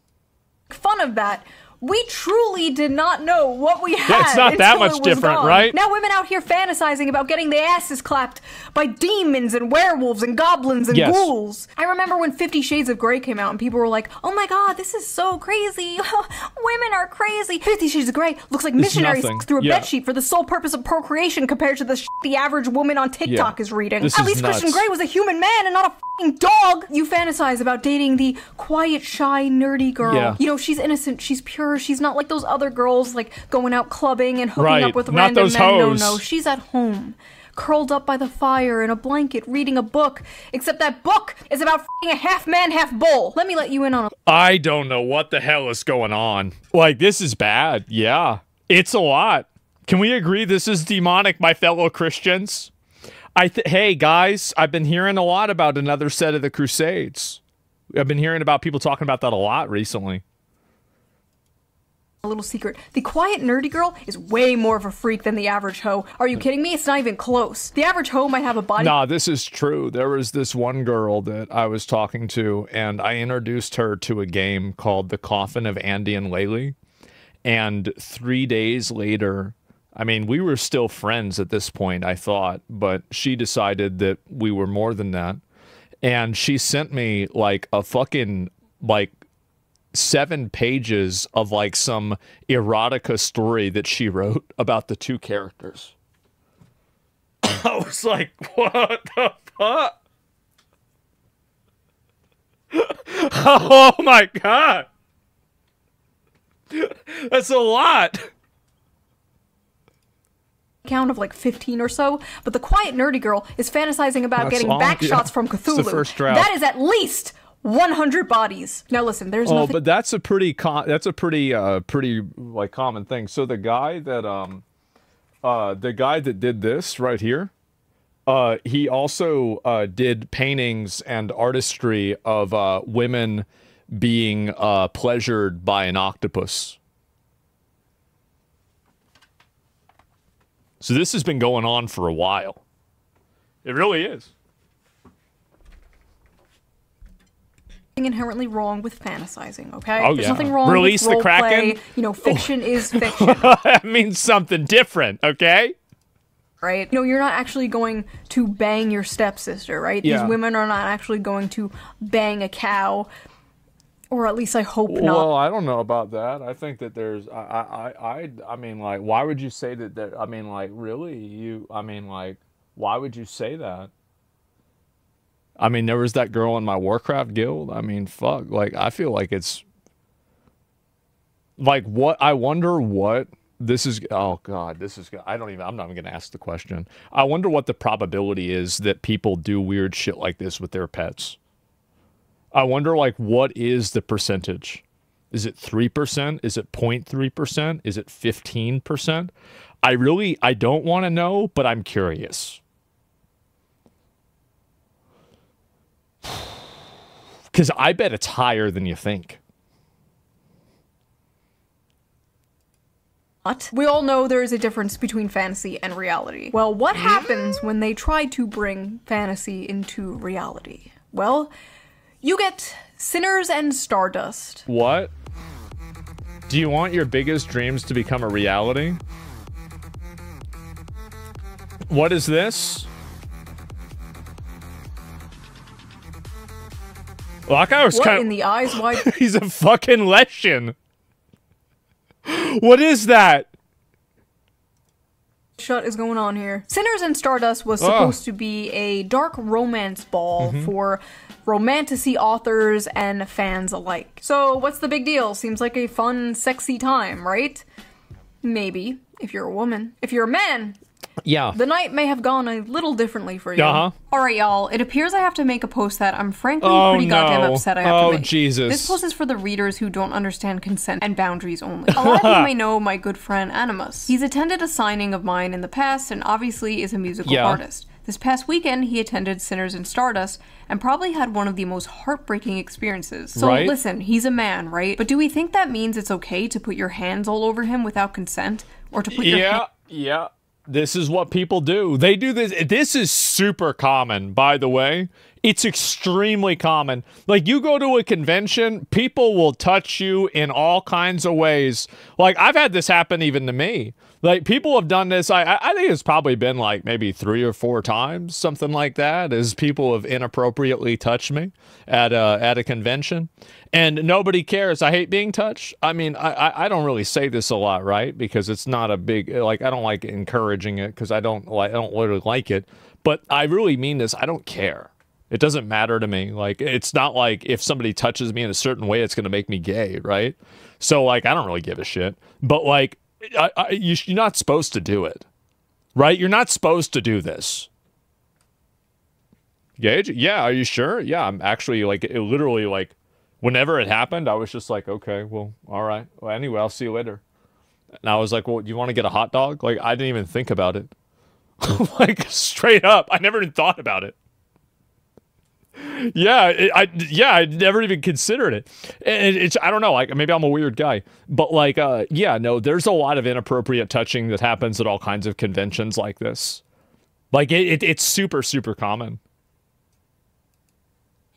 Fun of that. We truly did not know what we had. It's not that much different, gone. right? Now women out here fantasizing about getting their asses clapped by demons and werewolves and goblins and ghouls. I remember when 50 Shades of Grey came out and people were like, oh my god, this is so crazy. Women are crazy. 50 Shades of Grey looks like missionaries through a bedsheet for the sole purpose of procreation compared to the shit the average woman on TikTok is reading. At least Christian Grey was a human man and not a fucking dog. You fantasize about dating the quiet, shy, nerdy girl. You know, she's innocent, she's pure. She's not like those other girls, like going out clubbing and hooking up with random men. No, she's at home, curled up by the fire in a blanket, reading a book. Except that book is about f***ing a half man, half bull. Let me let you in on a— I don't know what the hell is going on. Like, this is bad. Yeah, it's a lot. Can we agree this is demonic, my fellow Christians? Hey, guys, I've been hearing a lot about another set of the Crusades. I've been hearing about people talking about that a lot recently. A little secret. The quiet nerdy girl is way more of a freak than the average hoe. Are you kidding me? It's not even close. The average hoe might have a body. Nah, this is true. There was this one girl that I was talking to, and I introduced her to a game called The Coffin of Andy and Laylee. And 3 days later, I mean, we were still friends at this point, I thought, but she decided that we were more than that. And she sent me like a fucking, like, 7 pages of like some erotica story that she wrote about the two characters. I was like, what the fuck? Oh my god. That's a lot. Count of like 15 or so, but the quiet nerdy girl is fantasizing about getting back shots from Cthulhu. It's the first draft. That is at least 100 bodies. Now listen, there's nothing. Oh, but that's a pretty pretty like common thing. So the guy that did this right here, he also did paintings and artistry of women being pleasured by an octopus. So this has been going on for a while. It really is. Inherently wrong with fantasizing, okay? Oh, There's yeah. nothing wrong Release with the role Kraken. play. You know, fiction is fiction, That means something different, okay? right? You know, you're not actually going to bang your stepsister, right? Yeah. These women are not actually going to bang a cow, or at least I hope not. Well, I don't know about that. I think that there's, I mean, like, why would you say that, I mean, like, really? I mean, like, why would you say that? I mean, there was that girl in my Warcraft guild. I mean, fuck. Like, I feel like it's... Like, what... I wonder what... This is... Oh, God. This is... I'm not even going to ask the question. I wonder what the probability is that people do weird shit like this with their pets. I wonder, like, what is the percentage? Is it 3%? Is it 0.3%? Is it 15%? I don't want to know, but I'm curious. Because I bet it's higher than you think. We all know there is a difference between fantasy and reality. Well, what happens when they try to bring fantasy into reality? Well, you get Sinners and Stardust. What? Do you want your biggest dreams to become a reality? What is this? Well, that guy was What in the eyes wide He's a fucking Leshian. What is that? shut is going on here? Sinners and Stardust was supposed to be a dark romance ball for romantasy authors and fans alike. So what's the big deal? Seems like a fun, sexy time, right? Maybe, if you're a woman. If you're a man, Yeah. the night may have gone a little differently for you. Uh-huh. Alright, y'all, it appears I have to make a post that I'm frankly Oh, pretty goddamn no. upset I have to Oh, make. Jesus. This post is for the readers who don't understand consent and boundaries only. A lot of you may know my good friend Animus. He's attended a signing of mine in the past and obviously is a musical artist. This past weekend, he attended Sinners and Stardust and probably had one of the most heartbreaking experiences. So Right. listen, he's a man, right? But do we think that means it's okay to put your hands all over him without consent? Or to put your Yeah. This is what people do. They do this. This is super common, by the way. It's extremely common. Like, you go to a convention, people will touch you in all kinds of ways. Like, I've had this happen even to me. Like, people have done this. I think it's probably been like maybe 3 or 4 times, something like that, as people have inappropriately touched me at a convention. And nobody cares. I hate being touched. I mean, I don't really say this a lot, right? Because it's not a big, like, I don't like encouraging it because I don't literally like it. But I really mean this. I don't care. It doesn't matter to me. Like, it's not like if somebody touches me in a certain way, it's going to make me gay, right? So, like, I don't really give a shit. But, like, you're not supposed to do it, right? You're not supposed to do this. Gage? Yeah, are you sure? Yeah, I'm actually, like, it literally, like, whenever it happened, I was just like, okay, well, all right. Well, anyway, I'll see you later. And I was like, well, do you want to get a hot dog? Like, I didn't even think about it. Like, straight up. I never even thought about it. I'd never even considered it. And it's, I don't know, like maybe I'm a weird guy, but like, no, there's a lot of inappropriate touching that happens at all kinds of conventions like this. Like it's super, super common.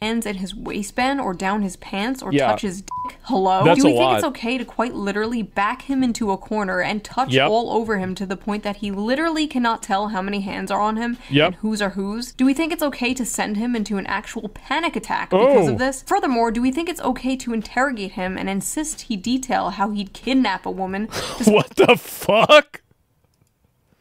Hands in his waistband or down his pants or touch his dick. Hello? That's Do we a think lot. it's okay to quite literally back him into a corner and touch all over him to the point that he literally cannot tell how many hands are on him and whose are whose? Do we think it's okay to send him into an actual panic attack because of this? Furthermore, do we think it's okay to interrogate him and insist he detail how he'd kidnap a woman? What the fuck?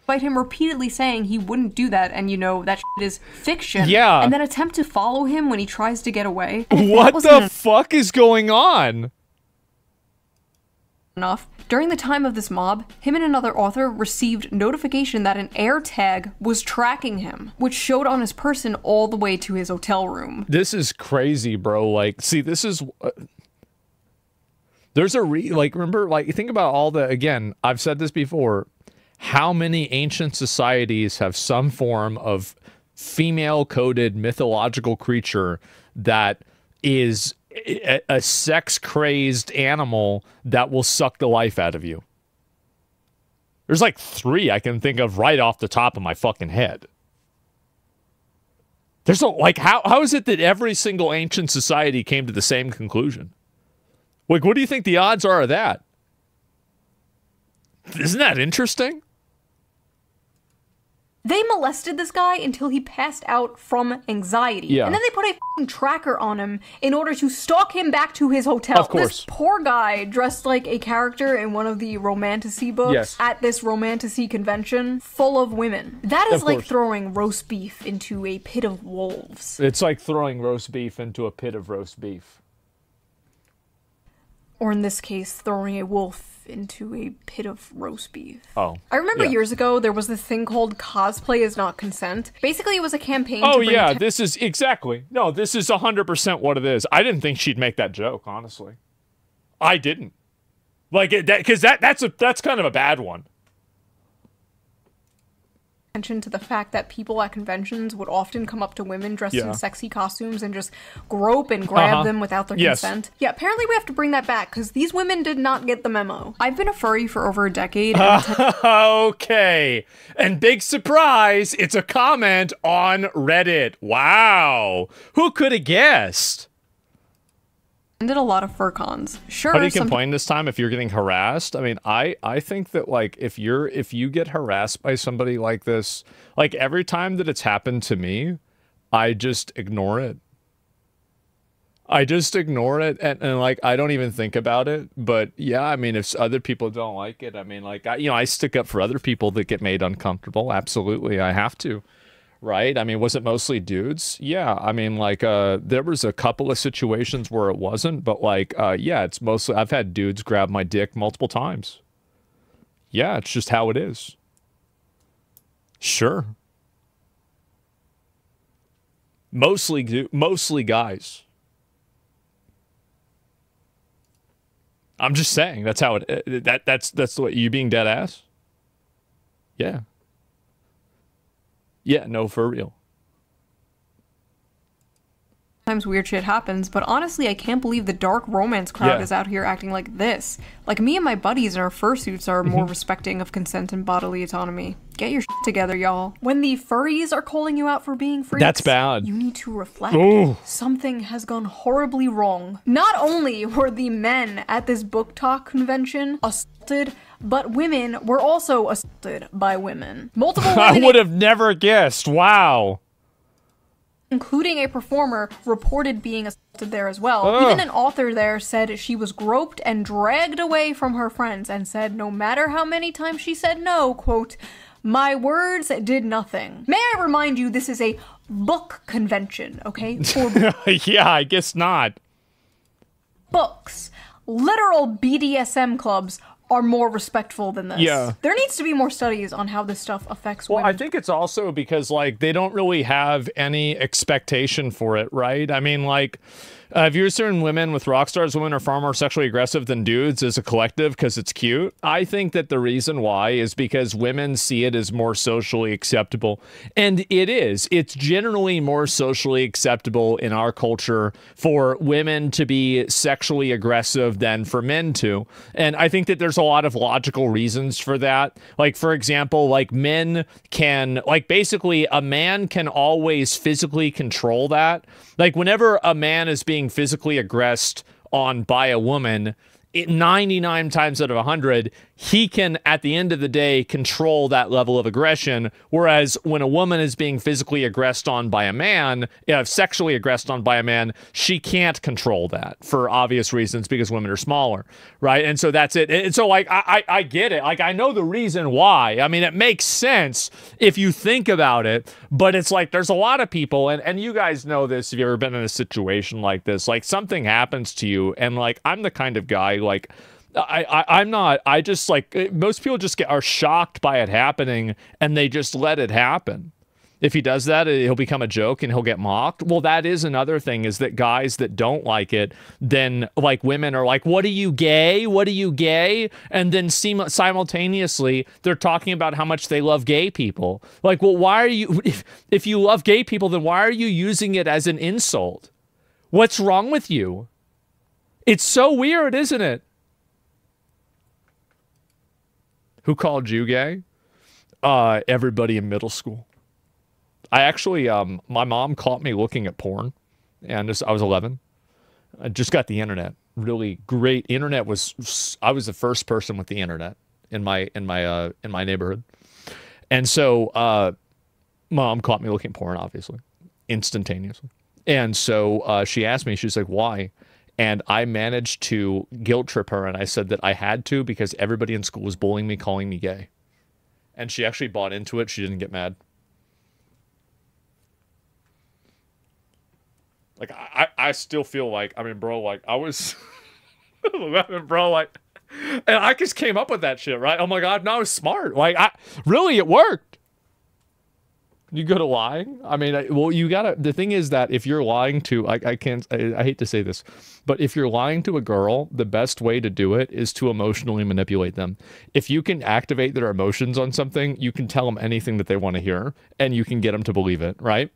Despite him repeatedly saying he wouldn't do that and, you know, that shit is fiction. Yeah. And then attempt to follow him when he tries to get away. What the fuck is going on? Enough. During the time of this mob, him and another author received notification that an air tag was tracking him, which showed on his person all the way to his hotel room. This is crazy, bro. Like, see, this is... there's a remember, like, think about all the... Again, I've said this before... How many ancient societies have some form of female-coded mythological creature that is a sex-crazed animal that will suck the life out of you? There's like 3 I can think of right off the top of my fucking head. There's like, how is it that every single ancient society came to the same conclusion? Like, what do you think the odds are of that? Isn't that interesting? They molested this guy until he passed out from anxiety. Yeah. And then they put a f***ing tracker on him in order to stalk him back to his hotel. Of course. This poor guy dressed like a character in one of the romantasy books at this romantasy convention full of women. That is like throwing roast beef into a pit of wolves. It's like throwing roast beef into a pit of roast beef. Or in this case, throwing a wolf into a pit of roast beef. Oh. I remember years ago, there was this thing called cosplay is not consent. Basically, it was a campaign Oh, to bring yeah, this is exactly. No, this is 100% what it is. I didn't think she'd make that joke, honestly. I didn't. Like, because that's kind of a bad one. Attention to the fact that people at conventions would often come up to women dressed in sexy costumes and just grope and grab them without their consent. Yeah, apparently we have to bring that back because these women did not get the memo. I've been a furry for over a decade. Okay. And big surprise, it's a comment on Reddit. Wow. Who could have guessed? Did a lot of fur cons. Sure. How do you complain this time if you're getting harassed? I mean, I think that like if you get harassed by somebody like this, like every time that it's happened to me, I just ignore it. I just ignore it and like I don't even think about it. But yeah, I mean, if other people don't like it, I mean, like I stick up for other people that get made uncomfortable. Absolutely, I have to. Right? I mean, was it mostly dudes? Yeah. I mean, like, there was a couple of situations where it wasn't, but like, yeah, it's mostly, I've had dudes grab my dick multiple times. Yeah, it's just how it is. Sure. Mostly guys. I'm just saying, that's how it, that's the way, you being dead ass? Yeah. Yeah, no, for real. Sometimes weird shit happens, but honestly, I can't believe the dark romance crowd is out here acting like this. Like, me and my buddies in our fursuits are more respecting of consent and bodily autonomy. Get your shit together, y'all. When the furries are calling you out for being freaks, that's bad. You need to reflect. Something has gone horribly wrong. Not only were the men at this book talk convention assaulted, but women were also assaulted by women. Multiple women— I would have never guessed. Wow. Including a performer reported being assaulted there as well. Even an author there said she was groped and dragged away from her friends and said no matter how many times she said no, quote, "My words did nothing." May I remind you, this is a book convention, okay? For yeah, I guess not. books. Literal BDSM clubs are more respectful than this. Yeah. There needs to be more studies on how this stuff affects women. Well, I think it's also because, like, they don't really have any expectation for it, right? I mean, like, if you're certain women with rock stars, women are far more sexually aggressive than dudes as a collective because it's cute. I think that the reason why is because women see it as more socially acceptable. And it is. It's generally more socially acceptable in our culture for women to be sexually aggressive than for men to. And I think that there's a lot of logical reasons for that. Like, for example, like men can, like, basically a man can always physically control that. Like, whenever a man is being physically aggressed on by a woman, 99 times out of 100, he can, at the end of the day, control that level of aggression. Whereas when a woman is being physically aggressed on by a man, sexually aggressed on by a man, she can't control that for obvious reasons because women are smaller, right? And so that's it. And so, like, I get it. Like, I know the reason why. I mean, it makes sense if you think about it, but it's like there's a lot of people, and you guys know this if you've ever been in a situation like this, like something happens to you, and like I'm the kind of guy, like, I'm not, I just, like, most people just are shocked by it happening and they just let it happen. If he does that, he'll become a joke and he'll get mocked. Well, that is another thing, is that guys that don't like it, then, like, women are like, what are you, gay? What are you, gay? And then simultaneously, they're talking about how much they love gay people. Like, well, why are you, if you love gay people, then why are you using it as an insult? What's wrong with you? It's so weird, isn't it? Who called you gay? Everybody in middle school. I actually, my mom caught me looking at porn, and I was 11. I just got the internet. Really great internet. I was the first person with the internet in my neighborhood, and so mom caught me looking at porn, obviously, instantaneously. And so she asked me, she's like, why? And I managed to guilt trip her, and I said that I had to because everybody in school was bullying me, calling me gay. And she actually bought into it. She didn't get mad. Like, I still feel like, I mean, bro, like, I was 11, bro, like, and I just came up with that shit, right? Oh my God, no, I was smart. Like, really, it worked. You go to lying? I mean, well, you gotta, the thing is that if you're lying to, I hate to say this, but if you're lying to a girl, the best way to do it is to emotionally manipulate them. If you can activate their emotions on something, you can tell them anything that they want to hear, and you can get them to believe it, right?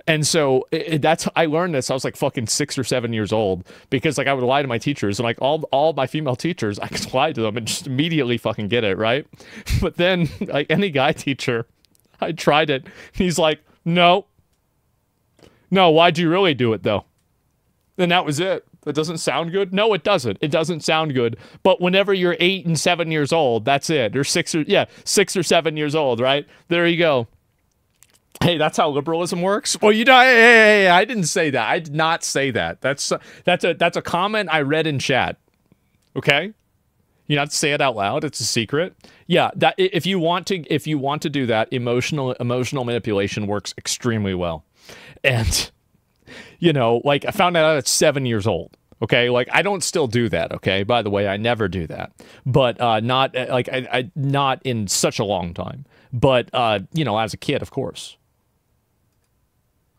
And so I learned this, I was like fucking 6 or 7 years old, because like I would lie to my teachers, and like all my female teachers, I could lie to them and just immediately fucking get it, right? But then, like any guy teacher, I tried it. He's like, no, why'd you really do it though? And that was it. That doesn't sound good. No, it doesn't. It doesn't sound good. But whenever you're 8 and 7 years old, that's it. Or 6 or 7 years old, right? There you go. Hey, that's how liberalism works. Well, you know, hey, I didn't say that. I did not say that. That's a comment I read in chat. Okay? You don't have to say it out loud. It's a secret. Yeah, that if you want to do that, emotional manipulation works extremely well. And you know, like I found that out at 7 years old. Okay, like I don't still do that. Okay, by the way, I never do that. But not like I not in such a long time. But you know, as a kid, of course.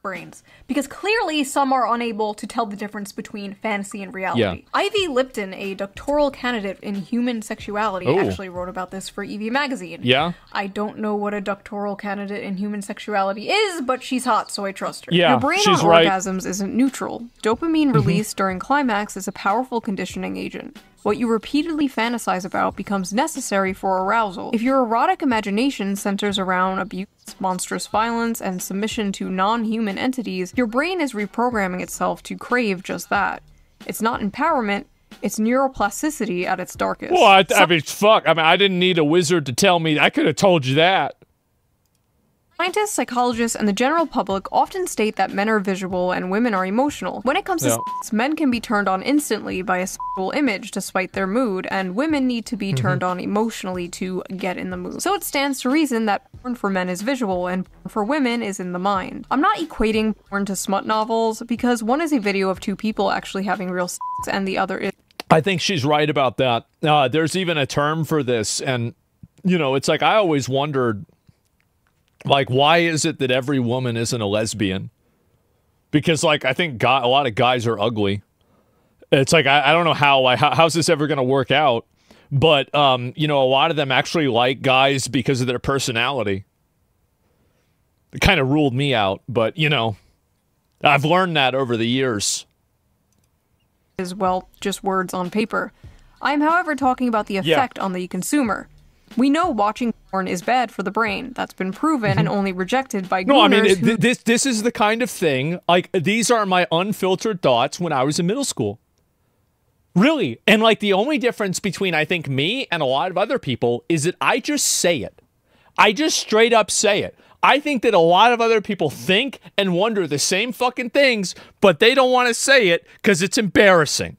Brains, because clearly some are unable to tell the difference between fantasy and reality. Yeah. Ivy Lipton, a doctoral candidate in human sexuality, actually wrote about this for EV Magazine. Yeah? I don't know what a doctoral candidate in human sexuality is, but she's hot, so I trust her. Yeah, Your brain she's on right. orgasms isn't neutral. Dopamine release during climax is a powerful conditioning agent. What you repeatedly fantasize about becomes necessary for arousal. If your erotic imagination centers around abuse, monstrous violence, and submission to non-human entities, your brain is reprogramming itself to crave just that. It's not empowerment, it's neuroplasticity at its darkest. Well, I mean, fuck. I mean, I didn't need a wizard to tell me. I could have told you that. Scientists, psychologists, and the general public often state that men are visual and women are emotional. When it comes to sex, men can be turned on instantly by a sexual image to spite their mood, and women need to be turned on emotionally to get in the mood. So it stands to reason that porn for men is visual and porn for women is in the mind. I'm not equating porn to smut novels, because one is a video of two people actually having real sex and the other is I think she's right about that. There's even a term for this, and it's like I always wondered, like, why is it that every woman isn't a lesbian? Because, like, I think a lot of guys are ugly. It's like I don't know how's this ever going to work out, but a lot of them actually like guys because of their personality. It kind of ruled me out, but I've learned that over the years. Is, well, just words on paper. I am, however, talking about the effect on the consumer. We know watching porn is bad for the brain. That's been proven and only rejected by No, I mean, who... this is the kind of thing, like, these are my unfiltered thoughts when I was in middle school. Really. And, like, the only difference between, I think, me and a lot of other people is that I just say it. I just straight up say it. I think that a lot of other people think and wonder the same fucking things, but they don't want to say it because it's embarrassing.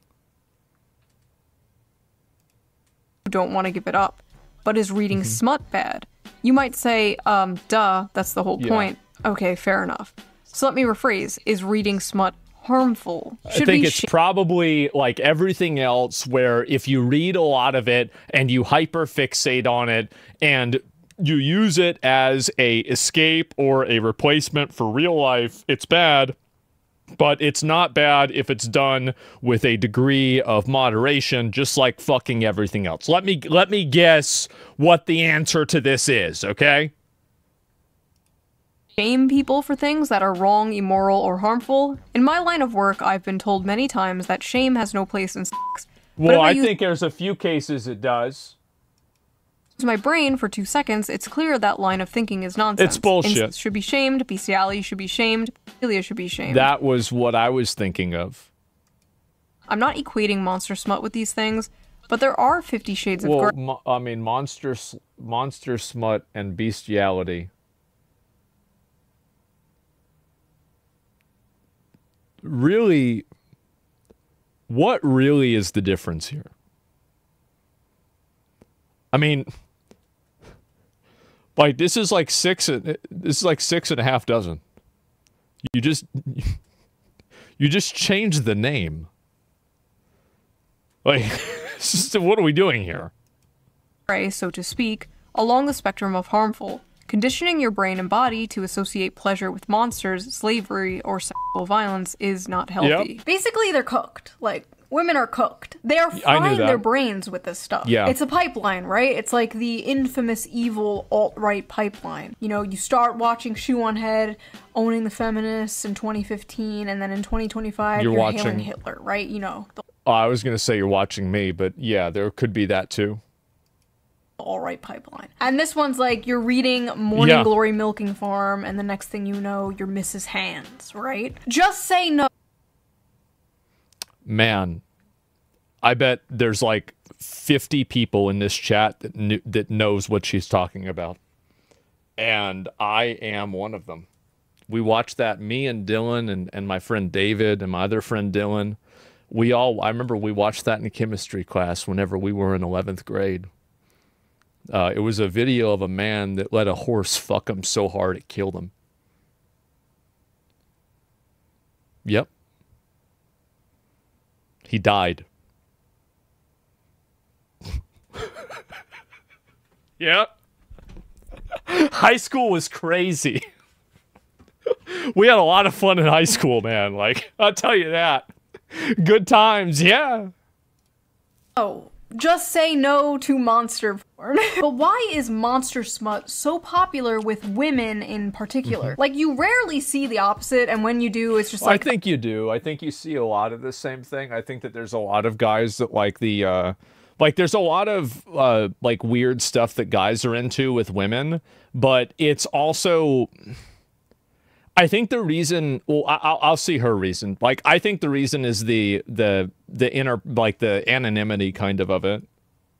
Don't want to give it up. But is reading smut bad? You might say, duh, that's the whole point. Okay, fair enough. So let me rephrase. Is reading smut harmful? I think it's probably like everything else, where if you read a lot of it and you hyperfixate on it and you use it as a escape or a replacement for real life, it's bad. But it's not bad if it's done with a degree of moderation, just like fucking everything else. Let me guess what the answer to this is, okay? Shame people for things that are wrong, immoral, or harmful. In my line of work, I've been told many times that shame has no place in sex. Well, I think there's a few cases it does. My brain for 2 seconds, it's clear that line of thinking is nonsense. It's bullshit. Incest should be shamed, bestiality should be shamed, pedophilia should be shamed. That was what I was thinking of. I'm not equating monster smut with these things, but there are 50 shades of gray. I mean, monster smut and bestiality. Really, what really is the difference here? I mean, like, this is like 6.5 dozen. You just changed the name. Like, what are we doing here? So to speak, along the spectrum of harmful. Conditioning your brain and body to associate pleasure with monsters, slavery, or sexual violence is not healthy. Yep. Basically, they're cooked. Like, women are cooked. They are frying their brains with this stuff. Yeah. It's a pipeline, right? It's like the infamous evil alt-right pipeline. You start watching Shoe on Head, owning the feminists in 2015, and then in 2025, you're watching hailing Hitler, right? I was going to say you're watching me, but yeah, there could be that too. Alt-right pipeline. And this one's like, you're reading Morning Glory Milking Farm, and the next thing you know, you're Mrs. Hands, right? Just say no. Man, I bet there's like 50 people in this chat that knows what she's talking about. And I am one of them. We watched that, me and Dylan and my friend David and my other friend Dylan. I remember we watched that in chemistry class whenever we were in 11th grade. It was a video of a man that let a horse fuck him so hard it killed him. Yep. He died. Yep. High school was crazy. We had a lot of fun in high school, man. Like, I'll tell you that. Good times, yeah. Oh. Just say no to monster porn. But why is monster smut so popular with women in particular? Like, you rarely see the opposite, and when you do, it's just like... I think you do. I think you see a lot of the same thing. I think that there's a lot of guys that like the... like, there's a lot of, like, weird stuff that guys are into with women, but it's also... I think the reason, well, I'll see her reason. Like, I think the reason is the inner, like, the anonymity kind of it.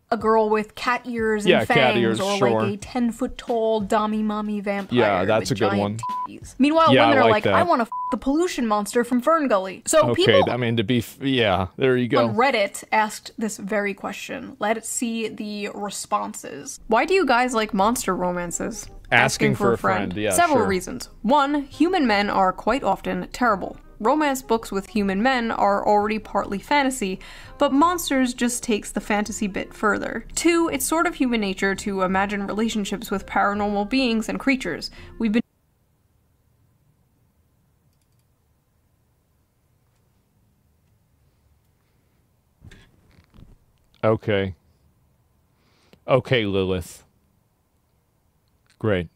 A girl with cat ears and fangs, cat ears, or sure. like a 10-foot-tall mommy vampire. Yeah, that's with a good one. Titties. Meanwhile, women are like, I want to the pollution monster from Fern Gully. So people, I mean, there you go. On Reddit asked this very question. Let's see the responses. Why do you guys like monster romances? Asking for a friend. Yeah, Several sure. reasons. 1, human men are quite often terrible. Romance books with human men are already partly fantasy, but Monsters just takes the fantasy bit further. 2, it's sort of human nature to imagine relationships with paranormal beings and creatures. We've been Okay. Okay, Lilith. Great.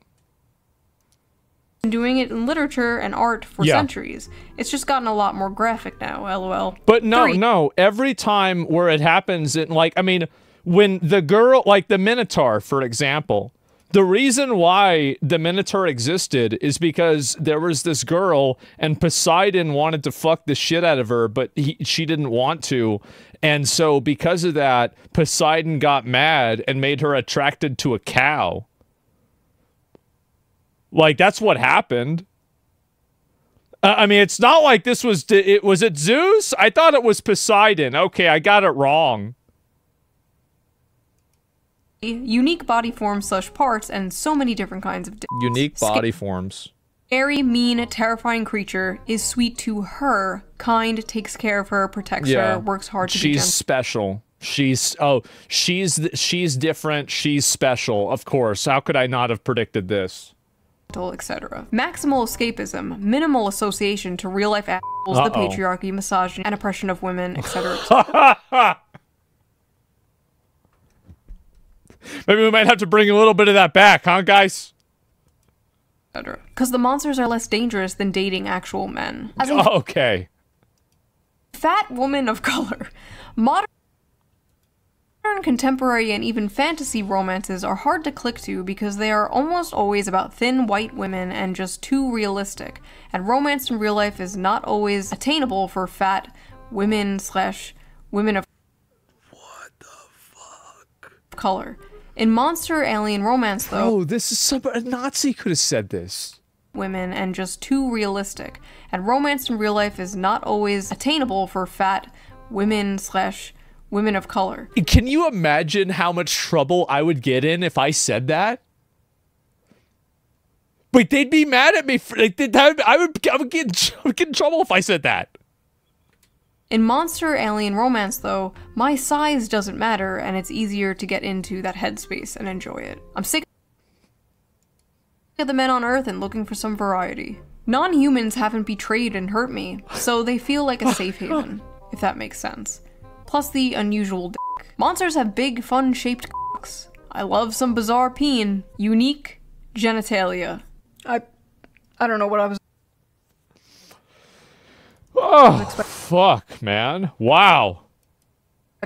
doing it in literature and art for centuries. It's just gotten a lot more graphic now, lol. But no, every time where it happens, I mean, when the girl, like the Minotaur, for example, the reason why the Minotaur existed is because there was this girl and Poseidon wanted to fuck the shit out of her, but she didn't want to. And so because of that, Poseidon got mad and made her attracted to a cow. Like, that's what happened. I mean, it's not like this was... Was it Zeus? I thought it was Poseidon. Okay, I got it wrong. Unique body forms / parts and so many different kinds of... Unique body forms. Scary, mean, terrifying creature is sweet to her. Kind, takes care of her, protects her, works hard to be gentle. She's special. She's different. She's special. Of course. How could I not have predicted this? Etc. Maximal escapism, minimal association to real-life assholes, the patriarchy, misogyny, and oppression of women, etc. Maybe we might have to bring a little bit of that back, huh, guys? Because the monsters are less dangerous than dating actual men. As a okay. Fat woman of color. Modern, contemporary, and even fantasy romances are hard to click to because they are almost always about thin white women and just too realistic. And romance in real life is not always attainable for fat women / women of color. In monster alien romance, though... Oh, this is a Nazi could have said this. Women and just too realistic. And romance in real life is not always attainable for fat women / women of color. Can you imagine how much trouble I would get in if I said that? But they'd be mad at me. I would get in trouble if I said that. In monster alien romance, though, my size doesn't matter, and it's easier to get into that headspace and enjoy it. I'm sick of the men on Earth and looking for some variety. Non-humans haven't betrayed and hurt me, so they feel like a safe haven, if that makes sense. Plus the unusual dick. Monsters have big, fun-shaped cocks. I love some bizarre peen. Unique genitalia. I don't know what I was... Oh, fuck, man. Wow.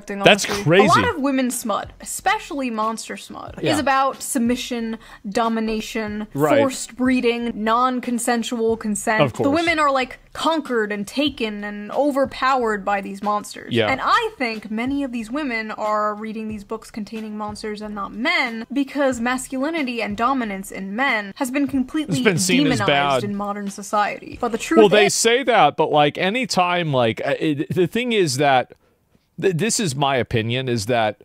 That's crazy. A lot of women's smut, especially monster smut, is about submission, domination, forced breeding, non-consensual consent. Of course. The women are like conquered and taken and overpowered by these monsters. Yeah. And I think many of these women are reading these books containing monsters and not men because masculinity and dominance in men has been completely demonized in modern society. But the truth is... Well, they say that, but like anytime, like the thing is that this is my opinion, is that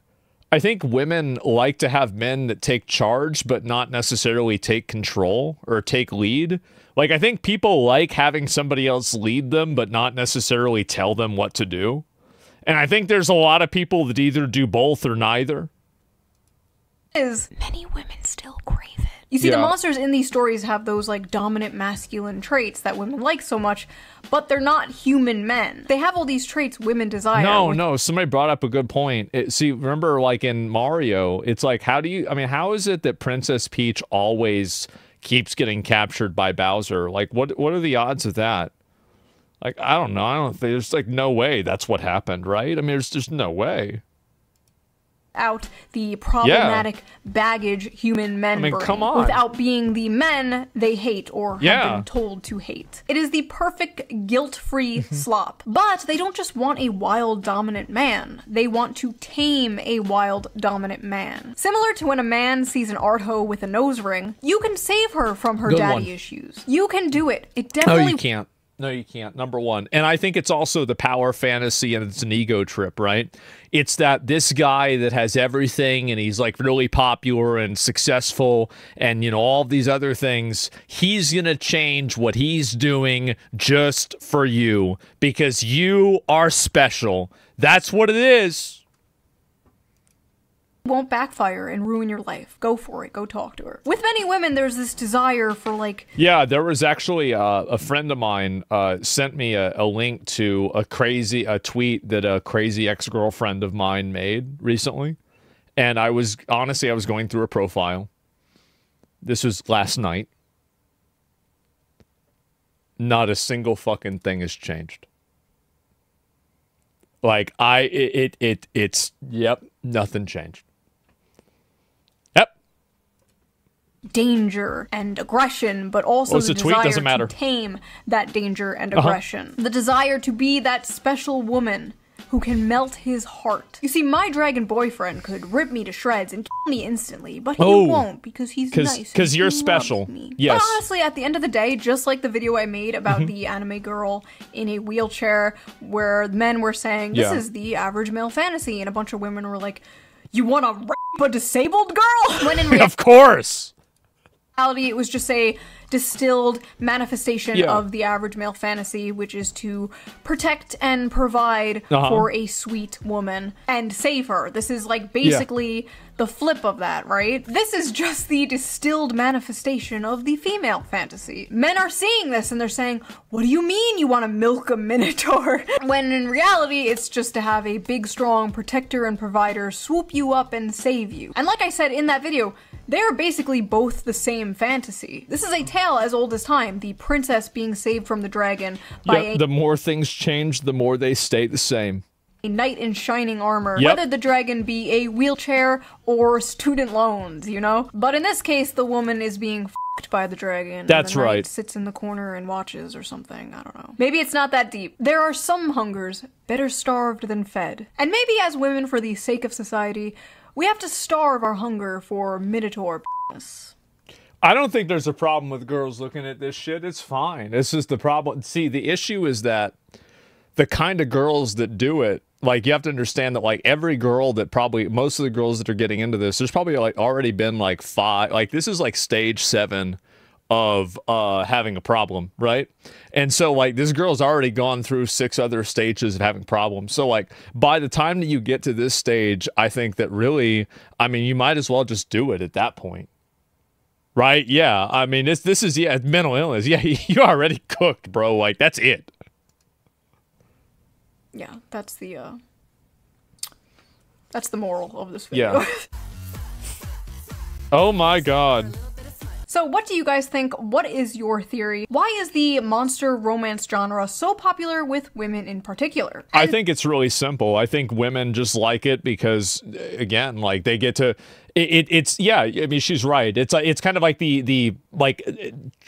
I think women like to have men that take charge, but not necessarily take control or take lead. Like, I think people like having somebody else lead them, but not necessarily tell them what to do. And I think there's a lot of people that either do both or neither. Many women still crave it. You see, the monsters in these stories have those, like, dominant masculine traits that women like so much, but they're not human men. They have all these traits women desire. No, somebody brought up a good point. See, remember, like, in Mario, it's like, how is it that Princess Peach always keeps getting captured by Bowser? Like, what are the odds of that? Like, I don't know. There's, like, no way that's what happened, right? I mean, there's just no way. Out the problematic baggage human men bring come on. without being the men they hate or have been told to hate. It is the perfect guilt-free slop. But they don't just want a wild dominant man. They want to tame a wild dominant man. Similar to when a man sees an art hoe with a nose ring, you can save her from her daddy issues. You can do it. It definitely... No, you can't. No, you can't. Number one. And I think it's also the power fantasy and it's an ego trip, right? It's that this guy that has everything and he's like really popular and successful and, you know, all these other things, he's going to change what he's doing just for you because you are special. That's what it is. Won't backfire and ruin your life. Go for it. Go talk to her. With many women, there's this desire for like... Yeah, there was actually a friend of mine sent me a link to a tweet that a crazy ex-girlfriend of mine made recently. And I was going through her profile. This was last night. Not a single fucking thing has changed. Like, yep, nothing changed. Danger and aggression, but also the desire to tame that danger and aggression. The desire to be that special woman who can melt his heart. You see, my dragon boyfriend could rip me to shreds and kill me instantly, but he won't because he's nice. Because you're special. Yes. But honestly, at the end of the day, just like the video I made about the anime girl in a wheelchair where men were saying, this is the average male fantasy, and a bunch of women were like, you want to rape a disabled girl? When in reality, of course! It was just a distilled manifestation of the average male fantasy, which is to protect and provide for a sweet woman and save her. This is like basically the flip of that, right? This is just the distilled manifestation of the female fantasy. Men are seeing this and they're saying, what do you mean you want to milk a minotaur? When in reality, it's just to have a big, strong protector and provider swoop you up and save you. And like I said in that video, they're basically both the same fantasy. This is a tale as old as time, the princess being saved from the dragon by the more things change, the more they stay the same. A knight in shining armor, whether the dragon be a wheelchair or student loans, you know? But in this case, the woman is being f***ed by the dragon. That's and the right. knight sits in the corner and watches or something, I don't know. Maybe it's not that deep. There are some hungers better starved than fed. And maybe as women, for the sake of society, we have to starve our hunger for minotaur p***ness. I don't think there's a problem with girls looking at this shit. It's fine. This is the problem. See, the issue is that the kind of girls that do it, like, you have to understand that, like, every girl that probably, most of the girls that are getting into this, there's probably, like, already been, like, 5, like, this is, like, stage 7 of having a problem, right? And so, like, this girl's already gone through 6 other stages of having problems. So, like, by the time that you get to this stage, I think that really, I mean, you might as well just do it at that point. Right? Yeah. I mean, this is mental illness. Yeah, you already cooked, bro. Like, that's it. Yeah, that's the moral of this video. Yeah. Oh my god. So what do you guys think? What is your theory? Why is the monster romance genre so popular with women in particular? I think it's really simple. I think women just like it because, again, like, they get to... It's yeah, I mean, she's right. It's kind of like the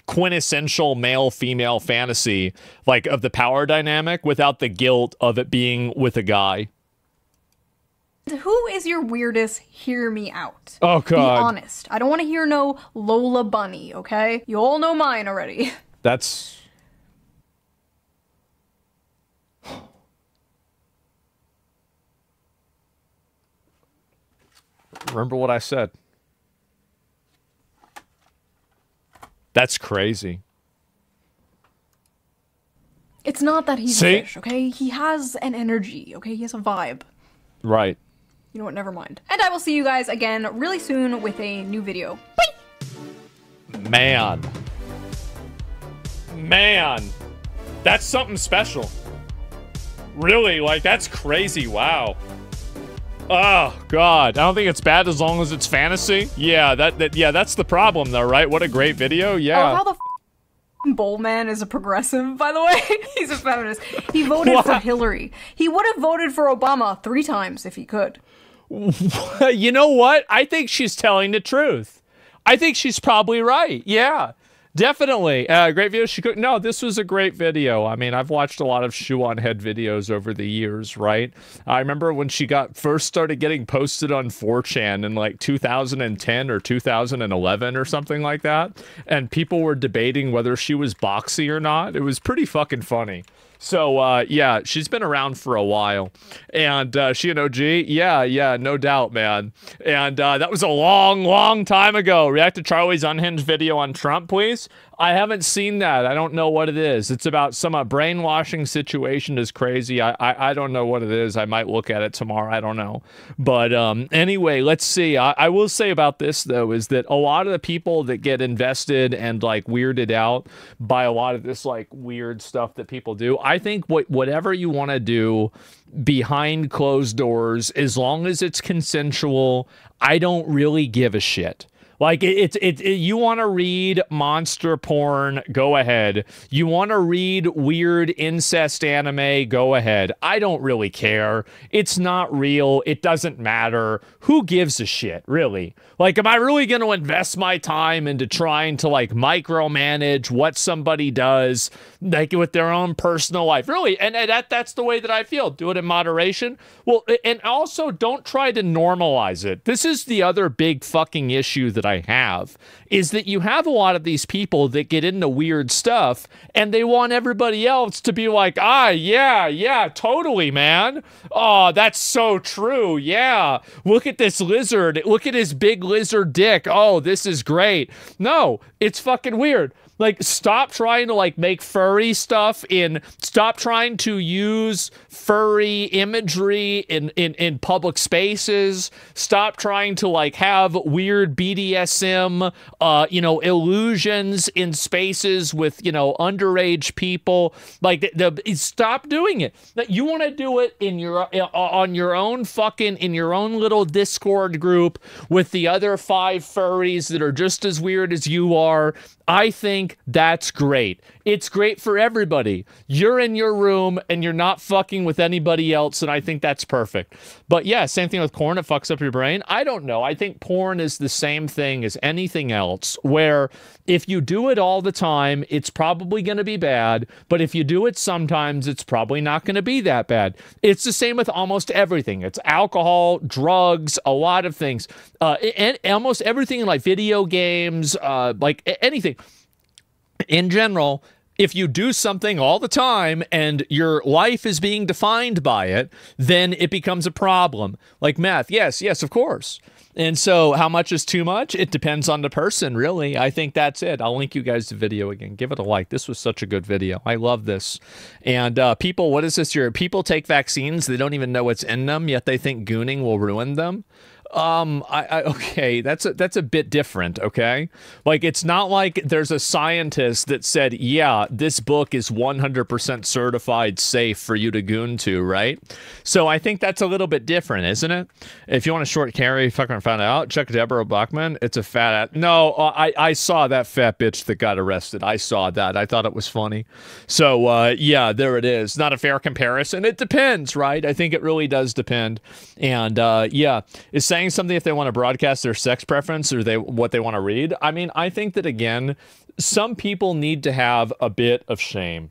quintessential male-female fantasy, like, of the power dynamic without the guilt of it being with a guy. Who is your weirdest? Hear me out. Oh, God. Be honest. I don't want to hear no Lola Bunny, okay? You all know mine already. That's... Remember what I said. That's crazy. It's not that he's a fish, okay? He has an energy, okay? He has a vibe. Right. You know what? Never mind. And I will see you guys again really soon with a new video. Bye! Man. That's something special. Really, like, that's crazy. Wow. Oh, God. I don't think it's bad as long as it's fantasy. Yeah, that's the problem, though, right? What a great video. Yeah. Oh, how the Bowl Man is a progressive, by the way. He's a feminist. He voted for Hillary. He would have voted for Obama 3 times if he could. You know what? I think she's telling the truth. I think she's probably right. Yeah. Definitely. Great video. No, this was a great video. I mean, I've watched a lot of shoe on head videos over the years, right? I remember when she first started getting posted on 4chan in like 2010 or 2011 or something like that. And people were debating whether she was boxy or not. It was pretty fucking funny. So, yeah, she's been around for a while. And she an OG? Yeah, no doubt, man. And that was a long time ago. React to Charlie's unhinged video on Trump, please. I haven't seen that. I don't know what it is. It's about some brainwashing situation is crazy. I don't know what it is. I might look at it tomorrow. I don't know. But anyway, let's see. I will say about this, though, is that a lot of the people that get invested and like weirded out by a lot of this like weird stuff that people do, I think whatever you want to do behind closed doors, as long as it's consensual, I don't really give a shit. Like, you want to read monster porn, go ahead. You want to read weird incest anime, go ahead. I don't really care. It's not real. It doesn't matter. Who gives a shit, really? Like, am I really going to invest my time into trying to, like, micromanage what somebody does, like, with their own personal life? Really? And that's the way that I feel. Do it in moderation. Well, and also don't try to normalize it. This is the other big fucking issue that I have, is that you have a lot of these people that get into weird stuff and they want everybody else to be like, yeah, totally, man. Oh, that's so true. Yeah. Look at this lizard. Look at his big lizard dick. Oh, this is great. No, it's fucking weird. Like, stop trying to, like, make furry stuff stop trying to use furry imagery in public spaces. Stop trying to, like, have weird BDSM, illusions in spaces with, underage people. Like, stop doing it. You want to do it in your own little Discord group with the other 5 furries that are just as weird as you are. I think that's great. It's great for everybody. You're in your room and you're not fucking with anybody else, and I think that's perfect. But yeah, same thing with porn. It fucks up your brain. I don't know. I think porn is the same thing as anything else, where if you do it all the time, it's probably going to be bad. But if you do it sometimes, it's probably not going to be that bad. It's the same with almost everything. It's alcohol, drugs, a lot of things. And almost everything in like video games, like anything. In general, if you do something all the time and your life is being defined by it, then it becomes a problem. Like meth. Yes, of course. And so how much is too much? It depends on the person, really. I think that's it. I'll link you guys the video again. Give it a like. This was such a good video. I love this. And people, what is this here? People take vaccines. They don't even know what's in them, yet they think gooning will ruin them. Okay, that's a bit different, okay? Like, it's not like there's a scientist that said, yeah, this book is 100% certified safe for you to goon to, right? So I think that's a little bit different, isn't it? If you want a short carry, fucking found out, check Deborah Bachman. It's a fat ass. No, I saw that fat bitch that got arrested. I saw that. I thought it was funny. So, yeah, there it is. Not a fair comparison. It depends, right? I think it really does depend. And, yeah, is saying something if they want to broadcast their sex preference or what they want to read. I mean, I think that, again, some people need to have a bit of shame.